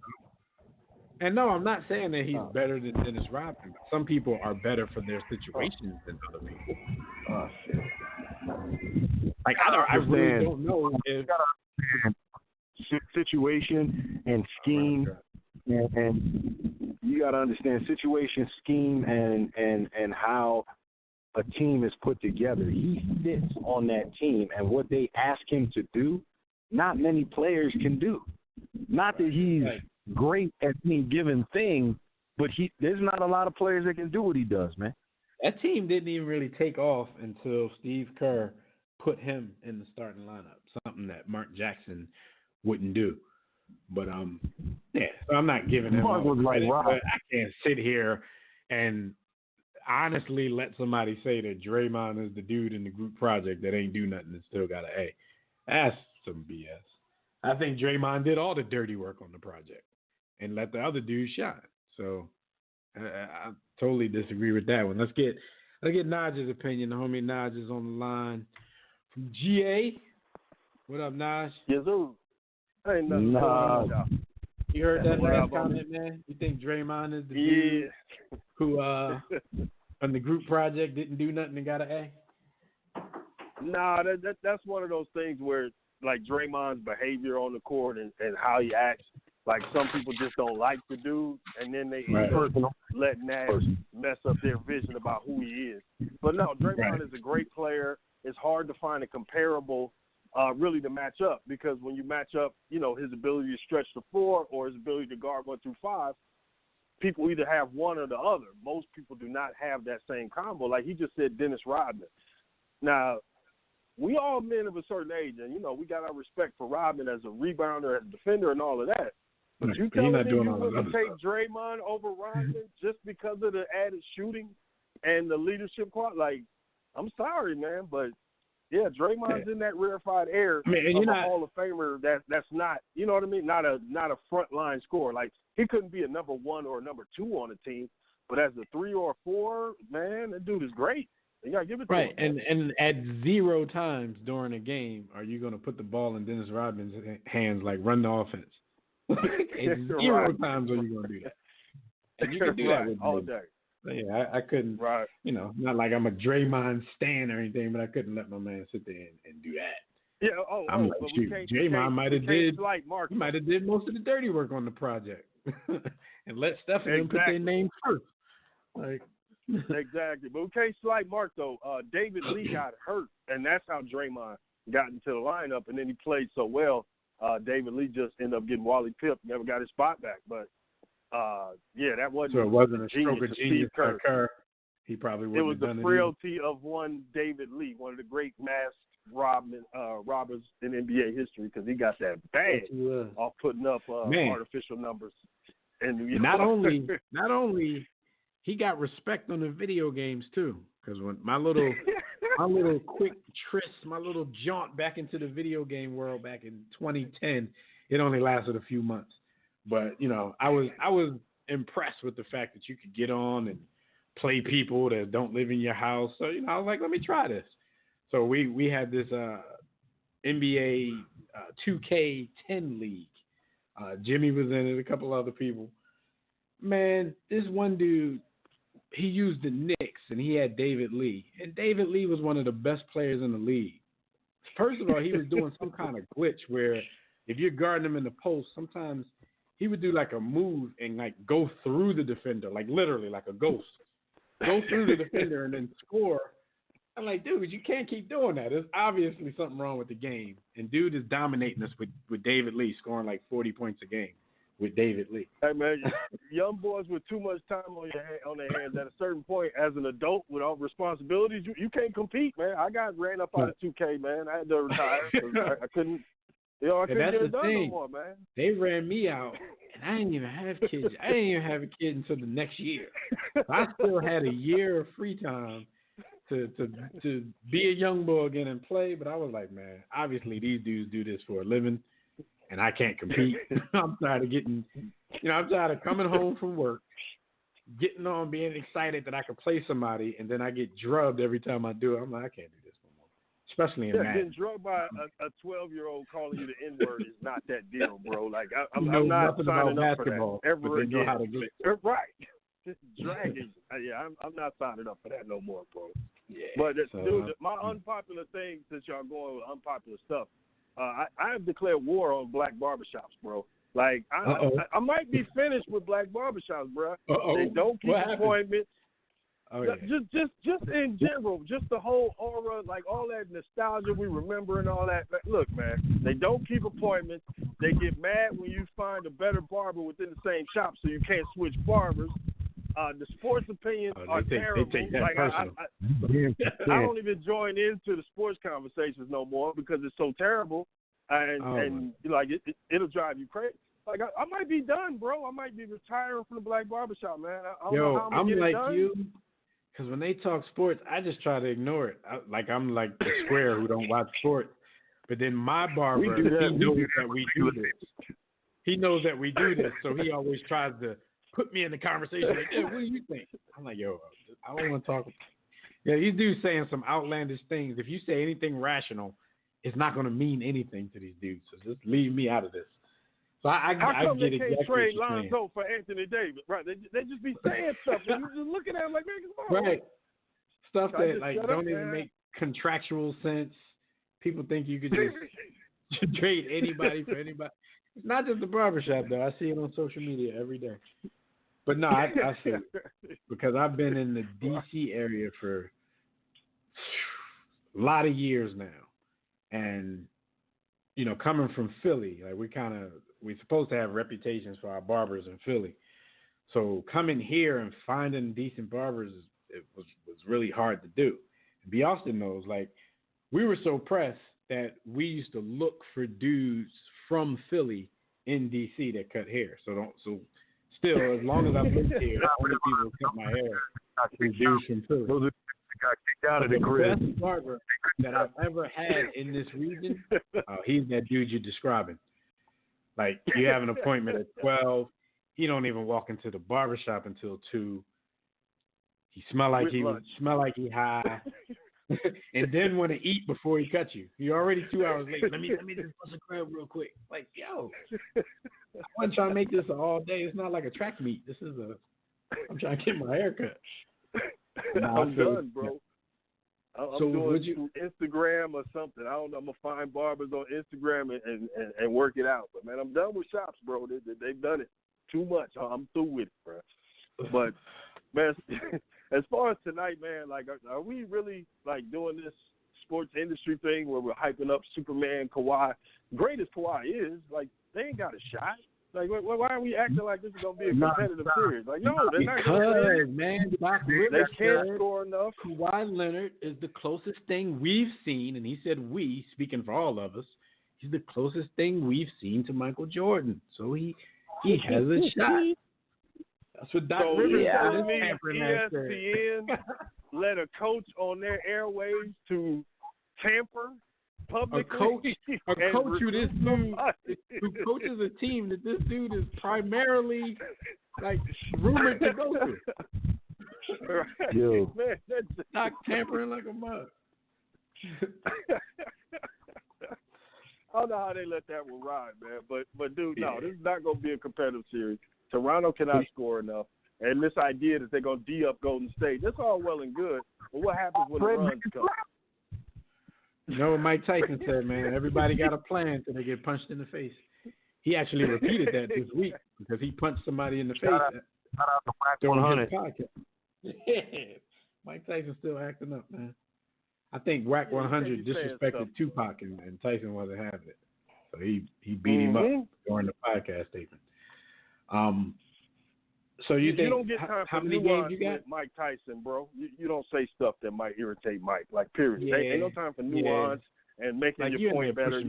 And no, I'm not saying that he's better than Dennis Rodman. But some people are better for their situations than other people. Oh shit! Like I really don't know if situation and scheme, and you got to understand situation, scheme, and how a team is put together. He sits on that team, and what they ask him to do, not many players can do. Not that he's great at any given thing, but there's not a lot of players that can do what he does, man. That team didn't even really take off until Steve Kerr put him in the starting lineup, something that Mark Jackson wouldn't do. But so I'm not giving him all the credit, but I can't sit here and honestly let somebody say that Draymond is the dude in the group project that ain't do nothing and still got an A. That's some BS. I think Draymond did all the dirty work on the project and let the other dudes shine. So I totally disagree with that one. Let's get Naj's opinion. The homie Naj is on the line from GA. What up, Naj? Yes, sir. Ain't nothing going on, y'all. You heard that last comment, man? You think Draymond is the dude who on the group project didn't do nothing and got an A? Nah, that's one of those things where like Draymond's behavior on the court and how he acts, like some people just don't like the dude, and then they letting that mess up their vision about who he is. But no, Draymond is a great player. It's hard to find a comparable really to match up, because when you match up, you know, his ability to stretch the floor or his ability to guard 1 through 5, people either have one or the other. Most people do not have that same combo. Like he just said, Dennis Rodman. Now, we all men of a certain age, and, you know, we got our respect for Rodman as a rebounder, as a defender, and all of that. But you telling me you wouldn't take Draymond over Rodman just because of the added shooting and the leadership part? Like, I'm sorry, man, but yeah, Draymond's in that rarefied air of a Hall of Famer that's not, you know what I mean, not a frontline scorer. Like, he couldn't be a number 1 or a number 2 on a team, but as a 3 or 4, man, that dude is great. You gotta give it to him. And at 0 times during a game are you going to put the ball in Dennis Rodman's hands, like run the offense. At 0 times are you going to do that. And you can do that with all day. Yeah, I couldn't, you know, not like I'm a Draymond stan or anything, but I couldn't let my man sit there and do that. Yeah, I'm like, shoot, Draymond might have did most of the dirty work on the project and let Steph and them put their name first. Like, exactly, but we can't slight Mark though. David Lee got hurt, and that's how Draymond got into the lineup, and then he played so well. David Lee just ended up getting Wally Pipp, never got his spot back, but. That wasn't. So it wasn't a stroke of genius for Kerr. He probably wouldn't. It was the frailty of one David Lee, one of the great masked robbers in NBA history, because he got that bag off putting up artificial numbers. And not only he got respect on the video games too, because when my little quick tryst, my little jaunt back into the video game world back in 2010, it only lasted a few months. But, you know, I was impressed with the fact that you could get on and play people that don't live in your house. So, you know, I was like, let me try this. So we had this NBA 2K10 league. Jimmy was in it, a couple other people. Man, this one dude, he used the Knicks, and he had David Lee. And David Lee was one of the best players in the league. First of all, he was doing some kind of glitch where if you're guarding him in the post, sometimes he would do like a move and like go through the defender, like literally like a ghost. Go through the defender and then score. I'm like, dude, you can't keep doing that. There's obviously something wrong with the game. And dude is dominating us with David Lee, scoring like 40 points a game with David Lee. Hey, man, young boys with too much time on their hands at a certain point as an adult with all responsibilities, you can't compete, man. I got ran up out of 2K, man. I had to retire. I couldn't, I couldn't get it done no more, man. They ran me out, and I didn't even have kids. I didn't even have a kid until the next year. I still had a year of free time to be a young boy again and play, but I was like, man, obviously these dudes do this for a living, and I can't compete. I'm tired of coming home from work, getting on, being excited that I could play somebody, and then I get drubbed every time I do it. I'm like, I can't do this no more, especially in Madden. Getting drugged by a 12-year-old calling you the N-word is not that deal, bro. Like, I'm not signing up for that ever again. Know how to glitch. Right. Just dragging. Yeah, I'm not signing up for that no more, bro. Yeah, but dude, my unpopular thing, since y'all going with unpopular stuff, I have declared war on black barbershops, bro. Like I might be finished with black barbershops, bro. They don't keep appointments. Oh, yeah. Just in general, just the whole aura, like all that nostalgia we remember and all that. Look, man, they don't keep appointments. They get mad when you find a better barber within the same shop, so you can't switch barbers. The sports opinions are terrible. They take that like I don't even join into the sports conversations no more because it's so terrible, and like it'll drive you crazy. Like I might be done, bro. I might be retiring from the black barbershop, man. I don't know how I'm gonna get it done. You, because when they talk sports, I just try to ignore it. I'm like the square who don't watch sports. But then my barber, he knows that we do this. He knows that we do this, so he always tries to put me in the conversation. Like, yeah, what do you think? I'm like, yo, I don't want to talk. Yeah, these dudes saying some outlandish things. If you say anything rational, it's not going to mean anything to these dudes. So just leave me out of this. So I come get they exactly can't trade what you're Lonzo for Anthony Davis, right? They just be saying stuff, and you just looking at them like, man, come on. Right. Stuff that like don't even make contractual sense. People think you could just trade anybody for anybody. It's not just the barbershop, though. I see it on social media every day. But no, I see it because I've been in the D.C. area for a lot of years now. And, you know, coming from Philly, like we're supposed to have reputations for our barbers in Philly. So coming here and finding decent barbers, it was really hard to do. And B. Austin knows, like, we were so pressed that we used to look for dudes from Philly in D.C. that cut hair. So still, as long as I've lived here, not many people cut my hair. Dudes from Philly. Got kicked out of the grid. The best barber that I've ever had in this region, he's that dude you're describing. Like, you have an appointment at 12. He don't even walk into the barbershop until 2. He smell like he high. And then want to eat before he cuts you. You're already 2 hours late. Let me just bust a crab real quick. Like, yo, I wasn't trying to make this all day. It's not like a track meet. I'm trying to get my hair cut. I'm done, bro. I'm doing Instagram or something. I don't know. I'm gonna find barbers on Instagram and work it out. But man, I'm done with shops, bro. They've done it too much. I'm through with it, bro. But man, as far as tonight, man, like, are we really like doing this sports industry thing where we're hyping up Superman, Kawhi? Great as Kawhi is, like, they ain't got a shot. Like, why are we acting like this is gonna be a competitive series? Like, no, they're not. Because, man, they can't score enough. Kawhi Leonard is the closest thing we've seen, and he said we, speaking for all of us, he's the closest thing we've seen to Michael Jordan. So he has a shot. That's what Doc Rivers said. ESPN let a coach on their airwaves to tamper publicly. A coach who coaches a team that this dude is primarily like rumored to go to. Right. Man, Doc tampering like a mug. I don't know how they let that one ride, man. But dude, no, this is not going to be a competitive series. Toronto cannot score enough. And this idea that they're going to D up Golden State, that's all well and good. But what happens when the runs come? You know what Mike Tyson said, man? Everybody got a plan until they get punched in the face. He actually repeated that this week because he punched somebody in the face. Shout out to Black 100. Yeah. Mike Tyson's still acting up, man. I think Whack 100 disrespected Tupac and Tyson wasn't having it. So he beat him up during the podcast statement. So you think don't get time how for many games you got? With Mike Tyson, bro. You don't say stuff that might irritate Mike, like period. Yeah. Ain't no time for nuance and making like your point better.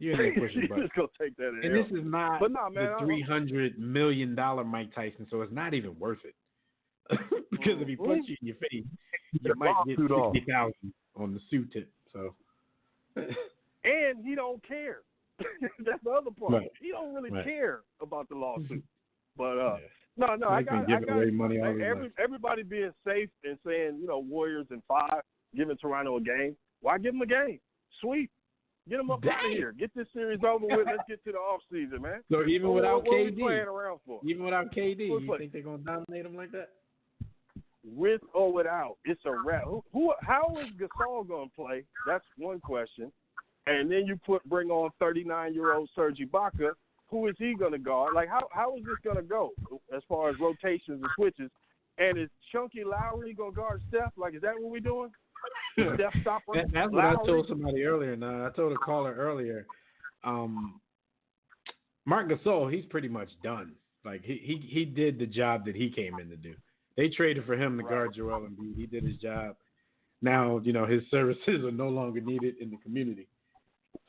You're in there pushing buttons. Just go take that in. And this is not the $300 million Mike Tyson, so it's not even worth it. Because if he punches you in your face, you might get $60,000 on the suit tip. So, and he don't care. That's the other part. Right. He don't really care about the lawsuit. But no, I got away money all everybody being safe and saying, Warriors in 5, giving Toronto a game. Why give them a game? Sweep. Get them up out of here. Get this series over with. Let's get to the off season, man. So even without KD, what are we playing around for? Even without KD, you think they're gonna dominate them like that? With or without, it's a wrap. How is Gasol gonna play? That's one question. And then you bring on 39-year-old Serge Ibaka. Who is he gonna guard? Like how is this gonna go as far as rotations and switches? And is Chunky Lowry gonna guard Steph? Like, is that what we're doing? Steph stopper. That's what I told somebody earlier. Now I told a caller earlier. Marc Gasol, he's pretty much done. Like he did the job that he came in to do. They traded for him to guard Joel Embiid. He did his job. Now his services are no longer needed in the community.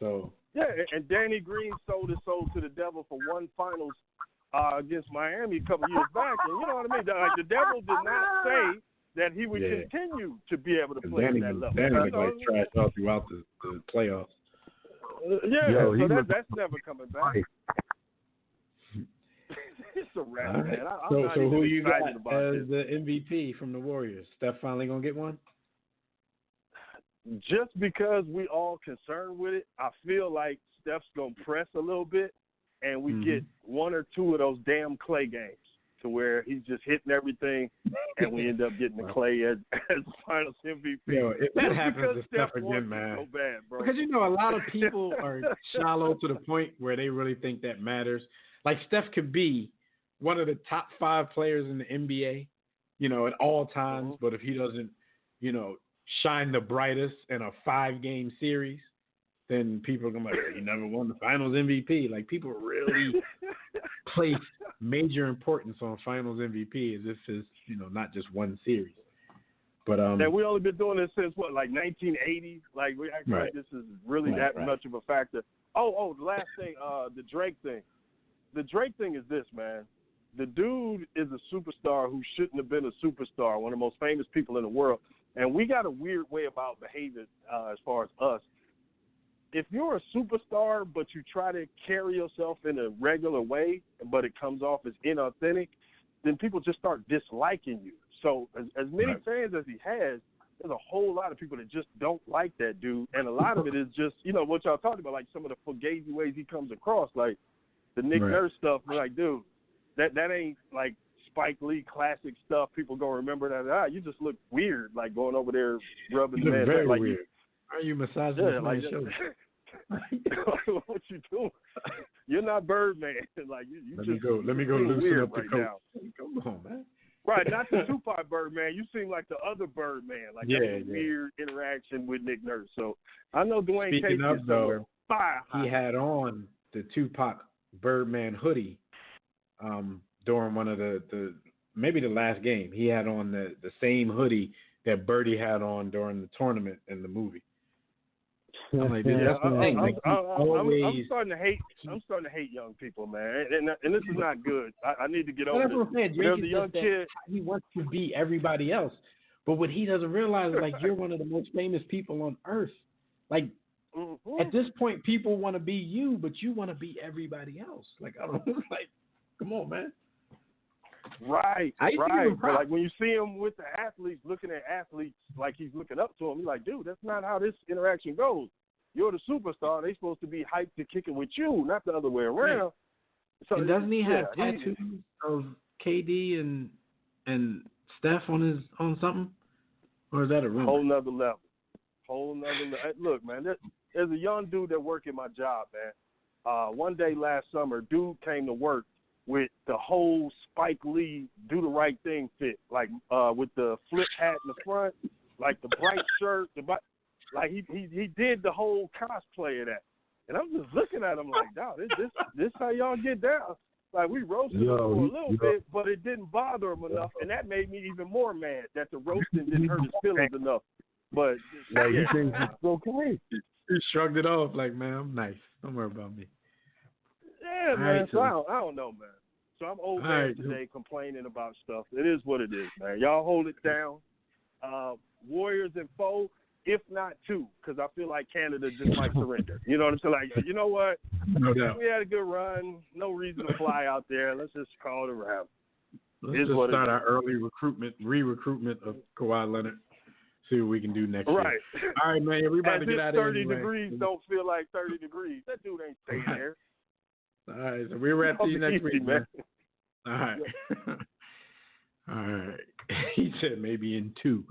So yeah, and Danny Green sold his soul to the devil for one finals against Miami a couple years back, and you know what I mean. Like the devil did not say that he would continue to be able to play at that level. Danny was like trash all throughout the playoffs. That's never coming back. It's a wrap, man. So who you got as the MVP from the Warriors? Steph finally gonna get one? Just because we all concerned with it, I feel like Steph's gonna press a little bit, and we get one or two of those damn Clay games to where he's just hitting everything, and we end up getting the Clay as the Finals MVP. If that happens to Steph again, man, so bad, bro. Because a lot of people are shallow to the point where they really think that matters. Like Steph could be one of the top 5 players in the NBA, at all times. But if he doesn't, shine the brightest in a 5-game series, then people are going to be like, he never won the Finals MVP. Like, people really place major importance on Finals MVP as if it's, not just one series. But and we only been doing this since, like 1980? Like, we act like this is really that much of a factor. Oh, the last thing, the Drake thing. The Drake thing is this, man. The dude is a superstar who shouldn't have been a superstar, one of the most famous people in the world. And we got a weird way about behaving as far as us. If you're a superstar, but you try to carry yourself in a regular way, but it comes off as inauthentic, then people just start disliking you. So as many fans as he has, there's a whole lot of people that just don't like that dude. And a lot of it is just, what y'all talked about, like some of the fugazi ways he comes across, like the Nick Nurse stuff. We're like, dude, that ain't like Spike Lee classic stuff. People gonna remember that. You just look weird, like going over there rubbing the man. Very like weird. Are you massaging my shoulder? What you doing? You're not Birdman. Like you let just me go loosen up the right coat. now. Come on, man. Right, not the Tupac Birdman. You seem like the other Birdman. Like that weird interaction with Nick Nurse. So I know Dwayne Casey is somewhere. He had on the Tupac Birdman hoodie during one of the maybe the last game. He had on the same hoodie that Birdie had on during the tournament in the movie. I'm like, that's the thing. Like, I'm starting to hate. I'm starting to hate young people, man, and this is not good. I need to get over this. There's a young kid. He wants to be everybody else, but what he doesn't realize is like you're one of the most famous people on earth. Like at this point, people want to be you, but you want to be everybody else. Like I don't like. Come on, man. Right. I used to give him But props. like when you see him with the athletes, looking at athletes like he's looking up to them, you're like, dude, that's not how this interaction goes. You're the superstar. They're supposed to be hyped to kick it with you, not the other way around. Right. So And doesn't he have tattoos of KD and Steph on something? Or is that a rumor? Whole nother level. Look, man, there's a young dude that work at my job, man. One day last summer, dude came to work with the whole Spike Lee do the right thing fit, like with the flip hat in the front, like the bright shirt, like he did the whole cosplay of that. And I'm just looking at him like, dog, this how y'all get down? Like we roasted him for a little bit, but it didn't bother him enough, and that made me even more mad that the roasting didn't hurt his feelings enough. But he thinks it's okay. He shrugged it off like, man, I'm nice. Don't worry about me. Yeah, man. Right, so I don't know, man. So I'm old man today complaining about stuff. It is what it is, man. Y'all hold it down. Warriors and foe, if not two, because I feel like Canada just might surrender. You know what I'm saying? Like, you know what? No doubt. We had a good run. No reason to fly out there. Let's just call it around. Let's just start our early re-recruitment of Kawhi Leonard. See what we can do next year. Right. All right, man. Everybody get out of here. 30 degrees don't feel like 30 degrees. That dude ain't staying there. All right. So we'll wrap these next week, man. All right. All right. He said maybe in 2.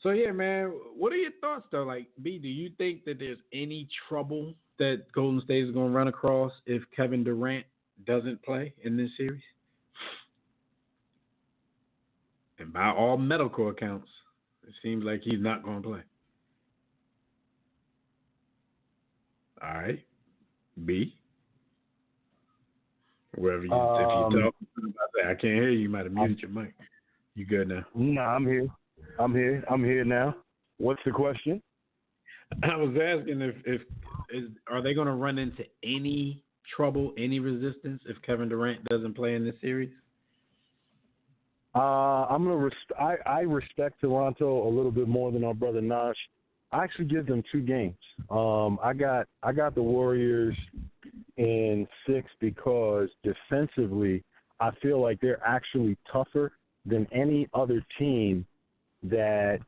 So, yeah, man, what are your thoughts, though? Like, B, do you think that there's any trouble that Golden State is going to run across if Kevin Durant doesn't play in this series? And by all medical accounts, it seems like he's not going to play. All right. B? Wherever you, if you talk about that, I can't hear you. You might have muted your mic. You good now? No, I'm here. I'm here now. What's the question? I was asking if are they going to run into any trouble, any resistance if Kevin Durant doesn't play in this series? I respect Toronto a little bit more than our brother Nash. I actually give them 2 games. I got the Warriors in 6 because defensively, I feel like they're actually tougher than any other team that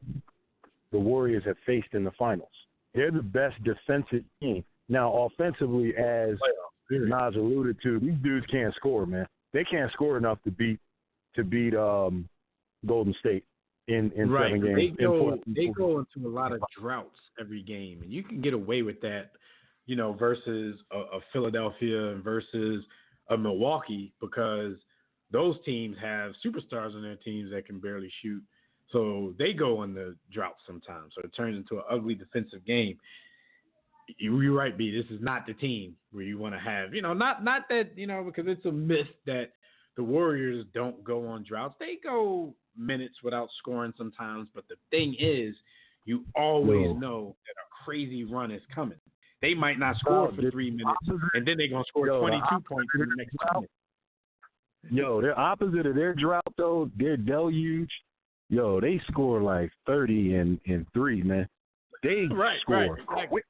the Warriors have faced in the finals. They're the best defensive team. Now, offensively, as Nas alluded to, these dudes can't score, man. They can't score enough to beat Golden State in 7 games. They go into a lot of droughts every game, and you can get away with that, you know, versus a Philadelphia and versus a Milwaukee, because those teams have superstars on their teams that can barely shoot. So they go in the drought sometimes. So it turns into an ugly defensive game. You're right, B. This is not the team where you want to have, you know, not that, you know, because it's a myth that the Warriors don't go on droughts. They go minutes without scoring sometimes. But the thing is, you always know that a crazy run is coming. They might not score for 3 minutes, and then they're going to score 22 points in the next minute. Yo, they're opposite of their drought, though. Their deluge. Yo, they score like 30 and 3, man. They score quick.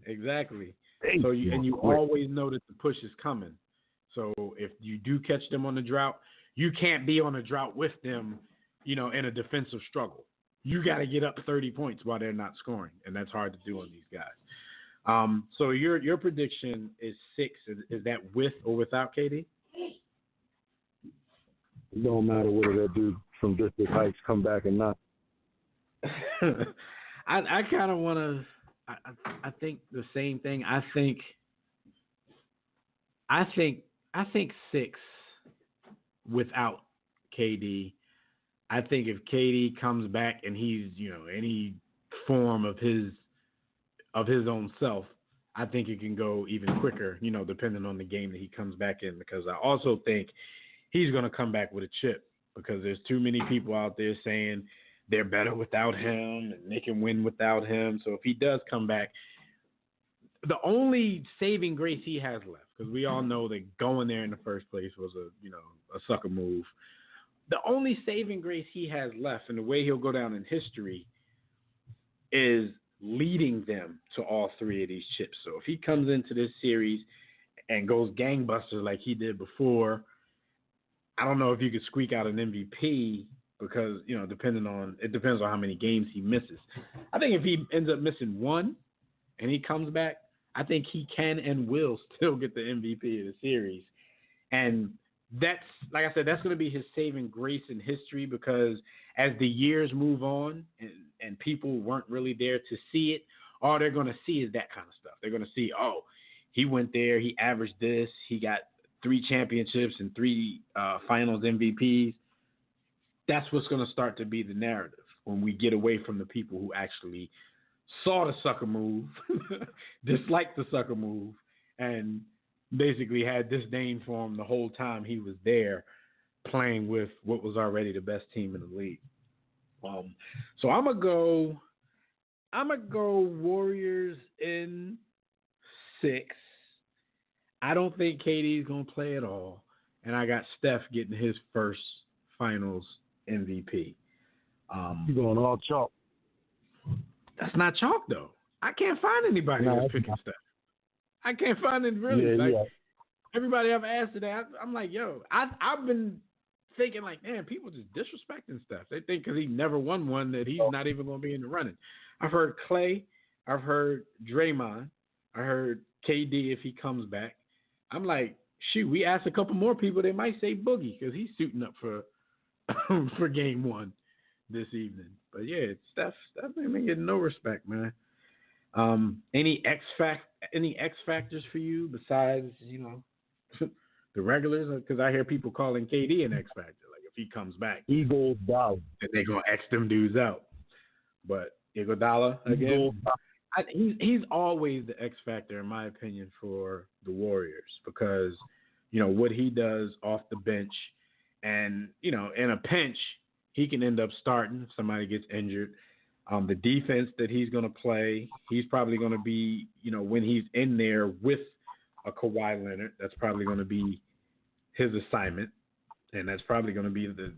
Exactly. So you always know that the push is coming. So if you do catch them on the drought, you can't be on a drought with them, you know, in a defensive struggle. You got to get up 30 points while they're not scoring, and that's hard to do on these guys. So your prediction is 6. Is that with or without KD? It don't matter whether that dude from District Heights come back or not. I kind of want to. I think the same thing. I think 6 without KD. I think if KD comes back and he's, you know, any form of his own self, I think it can go even quicker, you know, depending on the game that he comes back in, because I also think he's going to come back with a chip, because there's too many people out there saying they're better without him and they can win without him. So if he does come back, the only saving grace he has left, because we all know that going there in the first place was a sucker move. The only saving grace he has left, and the way he'll go down in history, is leading them to all 3 of these chips. So if he comes into this series and goes gangbusters like he did before, I don't know if you could squeak out an MVP because, it depends on how many games he misses. I think if he ends up missing one and he comes back, I think he can and will still get the MVP of the series. And that's, like I said, that's going to be his saving grace in history, because as the years move on and people weren't really there to see it, all they're going to see is that kind of stuff. They're going to see, oh, he went there, he averaged this, he got 3 championships and 3 finals MVPs. That's what's going to start to be the narrative when we get away from the people who actually saw the sucker move, disliked the sucker move, and basically had disdain for him the whole time he was there playing with what was already the best team in the league. So I'm gonna go Warriors in 6. I don't think KD's gonna play at all, and I got Steph getting his first Finals MVP. You're going all chalk. That's not chalk though. I can't find anybody that's picking Steph. I can't find it really. Everybody I've asked today, I'm like, yo, I've been thinking like, man, people just disrespecting Steph. They think because he never won one that he's not even going to be in the running. I've heard Clay. I've heard Draymond. I heard KD if he comes back. I'm like, shoot, we asked a couple more people. They might say Boogie because he's suiting up for for game 1 this evening. But yeah, Steph ain't getting no respect, man. Any X factors for you besides, the regulars? Because I hear people calling KD an X factor. Like if he comes back, Eagles dollar, then they're gonna X them dudes out. But Iguodala again, he's always the X factor in my opinion for the Warriors, because what he does off the bench, and in a pinch he can end up starting if somebody gets injured. The defense that he's going to play, he's probably going to be, when he's in there with a Kawhi Leonard, that's probably going to be his assignment. And that's probably going to be the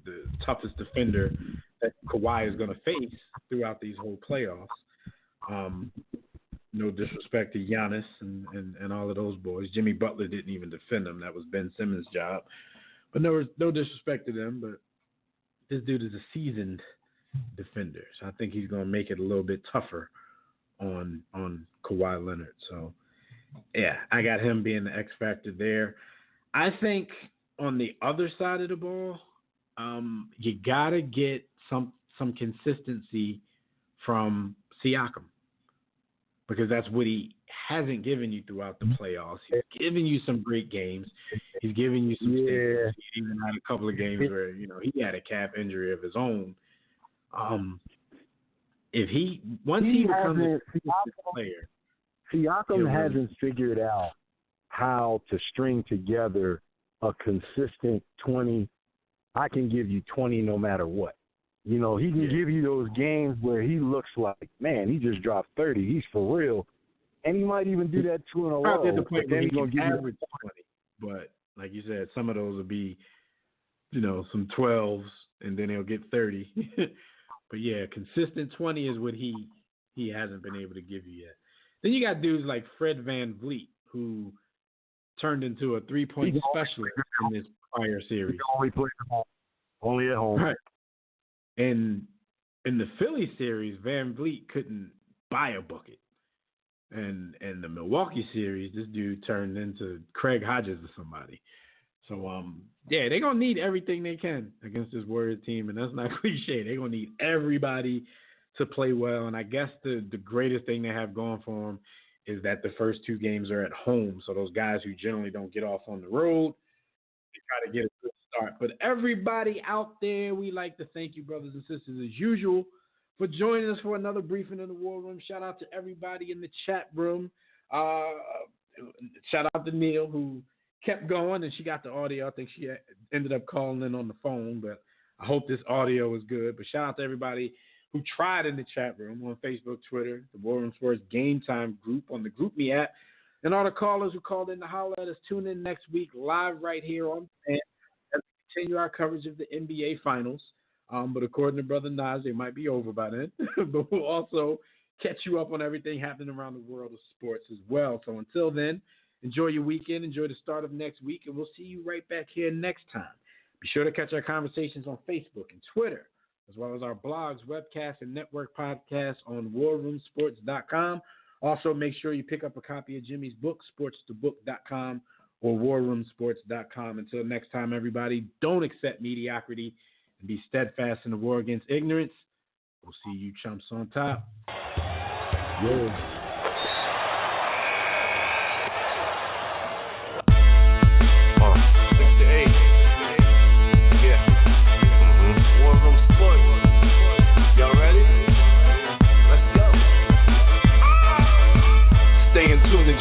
toughest defender that Kawhi is going to face throughout these whole playoffs. No disrespect to Giannis and all of those boys. Jimmy Butler didn't even defend him. That was Ben Simmons' job. But no disrespect to them. But this dude is a seasoned defender, so I think he's going to make it a little bit tougher on Kawhi Leonard. So, yeah, I got him being the X factor there. I think on the other side of the ball, you got to get some consistency from Siakam, because that's what he hasn't given you throughout the playoffs. He's given you some great games. He's given you some staples. He even had a couple of games where, he had a calf injury of his own. If he becomes a player, Siakam hasn't figured out how to string together a consistent 20. I can give you 20 no matter what. He can give you those games where he looks like, man, he just dropped 30. He's for real, and he might even do that 2 in a row. At the point where he can average 20, but like you said, some of those will be, some 12s, and then he'll get 30. But yeah, consistent 20 is what he hasn't been able to give you yet. Then you got dudes like Fred VanVleet, who turned into a 3-point specialist in this prior series. Only at home. Right. And in the Philly series, VanVleet couldn't buy a bucket. And in the Milwaukee series, this dude turned into Craig Hodges or somebody. So, they're going to need everything they can against this Warriors team, and that's not cliche. They're going to need everybody to play well, and I guess the greatest thing they have going for them is that the first 2 games are at home, so those guys who generally don't get off on the road, they try to get a good start. But everybody out there, we like to thank you, brothers and sisters, as usual, for joining us for another briefing in the War Room. Shout out to everybody in the chat room. Shout out to Neil, who kept going, and she got the audio. I think she ended up calling in on the phone, but I hope this audio was good. But shout out to everybody who tried in the chat room on Facebook, Twitter, the War Room Sports Game Time group on the GroupMe app, and all the callers who called in to holler at us. Tune in next week live right here on Fan as we continue our coverage of the NBA Finals. But according to Brother Nas, they might be over by then. But we'll also catch you up on everything happening around the world of sports as well. So until then, enjoy your weekend. Enjoy the start of next week. And we'll see you right back here next time. Be sure to catch our conversations on Facebook and Twitter, as well as our blogs, webcasts, and network podcasts on warroomsports.com. Also, make sure you pick up a copy of Jimmy's book, sportstobook.com or warroomsports.com. Until next time, everybody, don't accept mediocrity and be steadfast in the war against ignorance. We'll see you chumps on top. Yeah.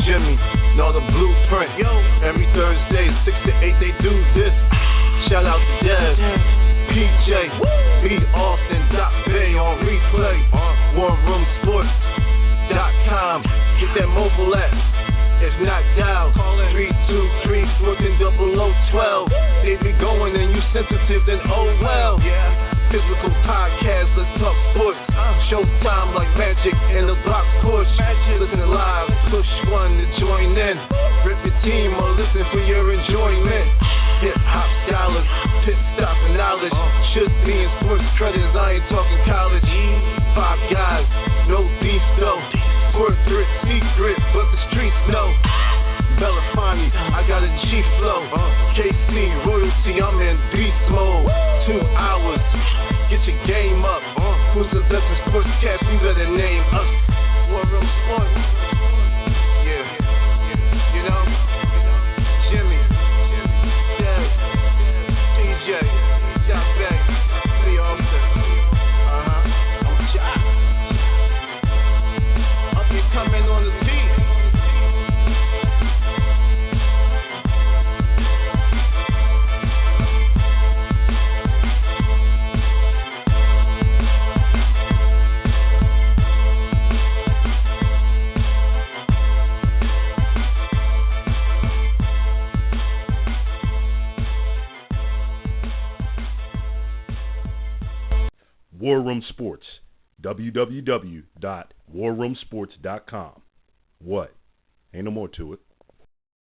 Jimmy, know the blueprint. Every Thursday, 6 to 8, they do this. Shout out to Dev, PJ, B. Austin, Bay on replay. warroomsports.com. Get that mobile app. If not, dial 323-140012. They be going and you sensitive, then oh well. Physical podcast, let's talk sports. Showtime like magic in the block push. Listen live, push one to join in. Rip your team or listen for your enjoyment. Hip hop scholars, pit stop and knowledge. Should be in sports credits, I ain't talking college. 5 guys, no beef though. Corporate secret, but the streets know. Belafonte, I got a G flow. KC, royalty, I'm in beast mode. 2 hours, get your game up. Who's the best in sportscast? You better name us. War Room Sports. Yeah, you know, Jimmy, Dev, PJ, Shot Back, B. Austin. I'm shot. Up and coming on the beat. War Room Sports, www.warroomsports.com. What? Ain't no more to it.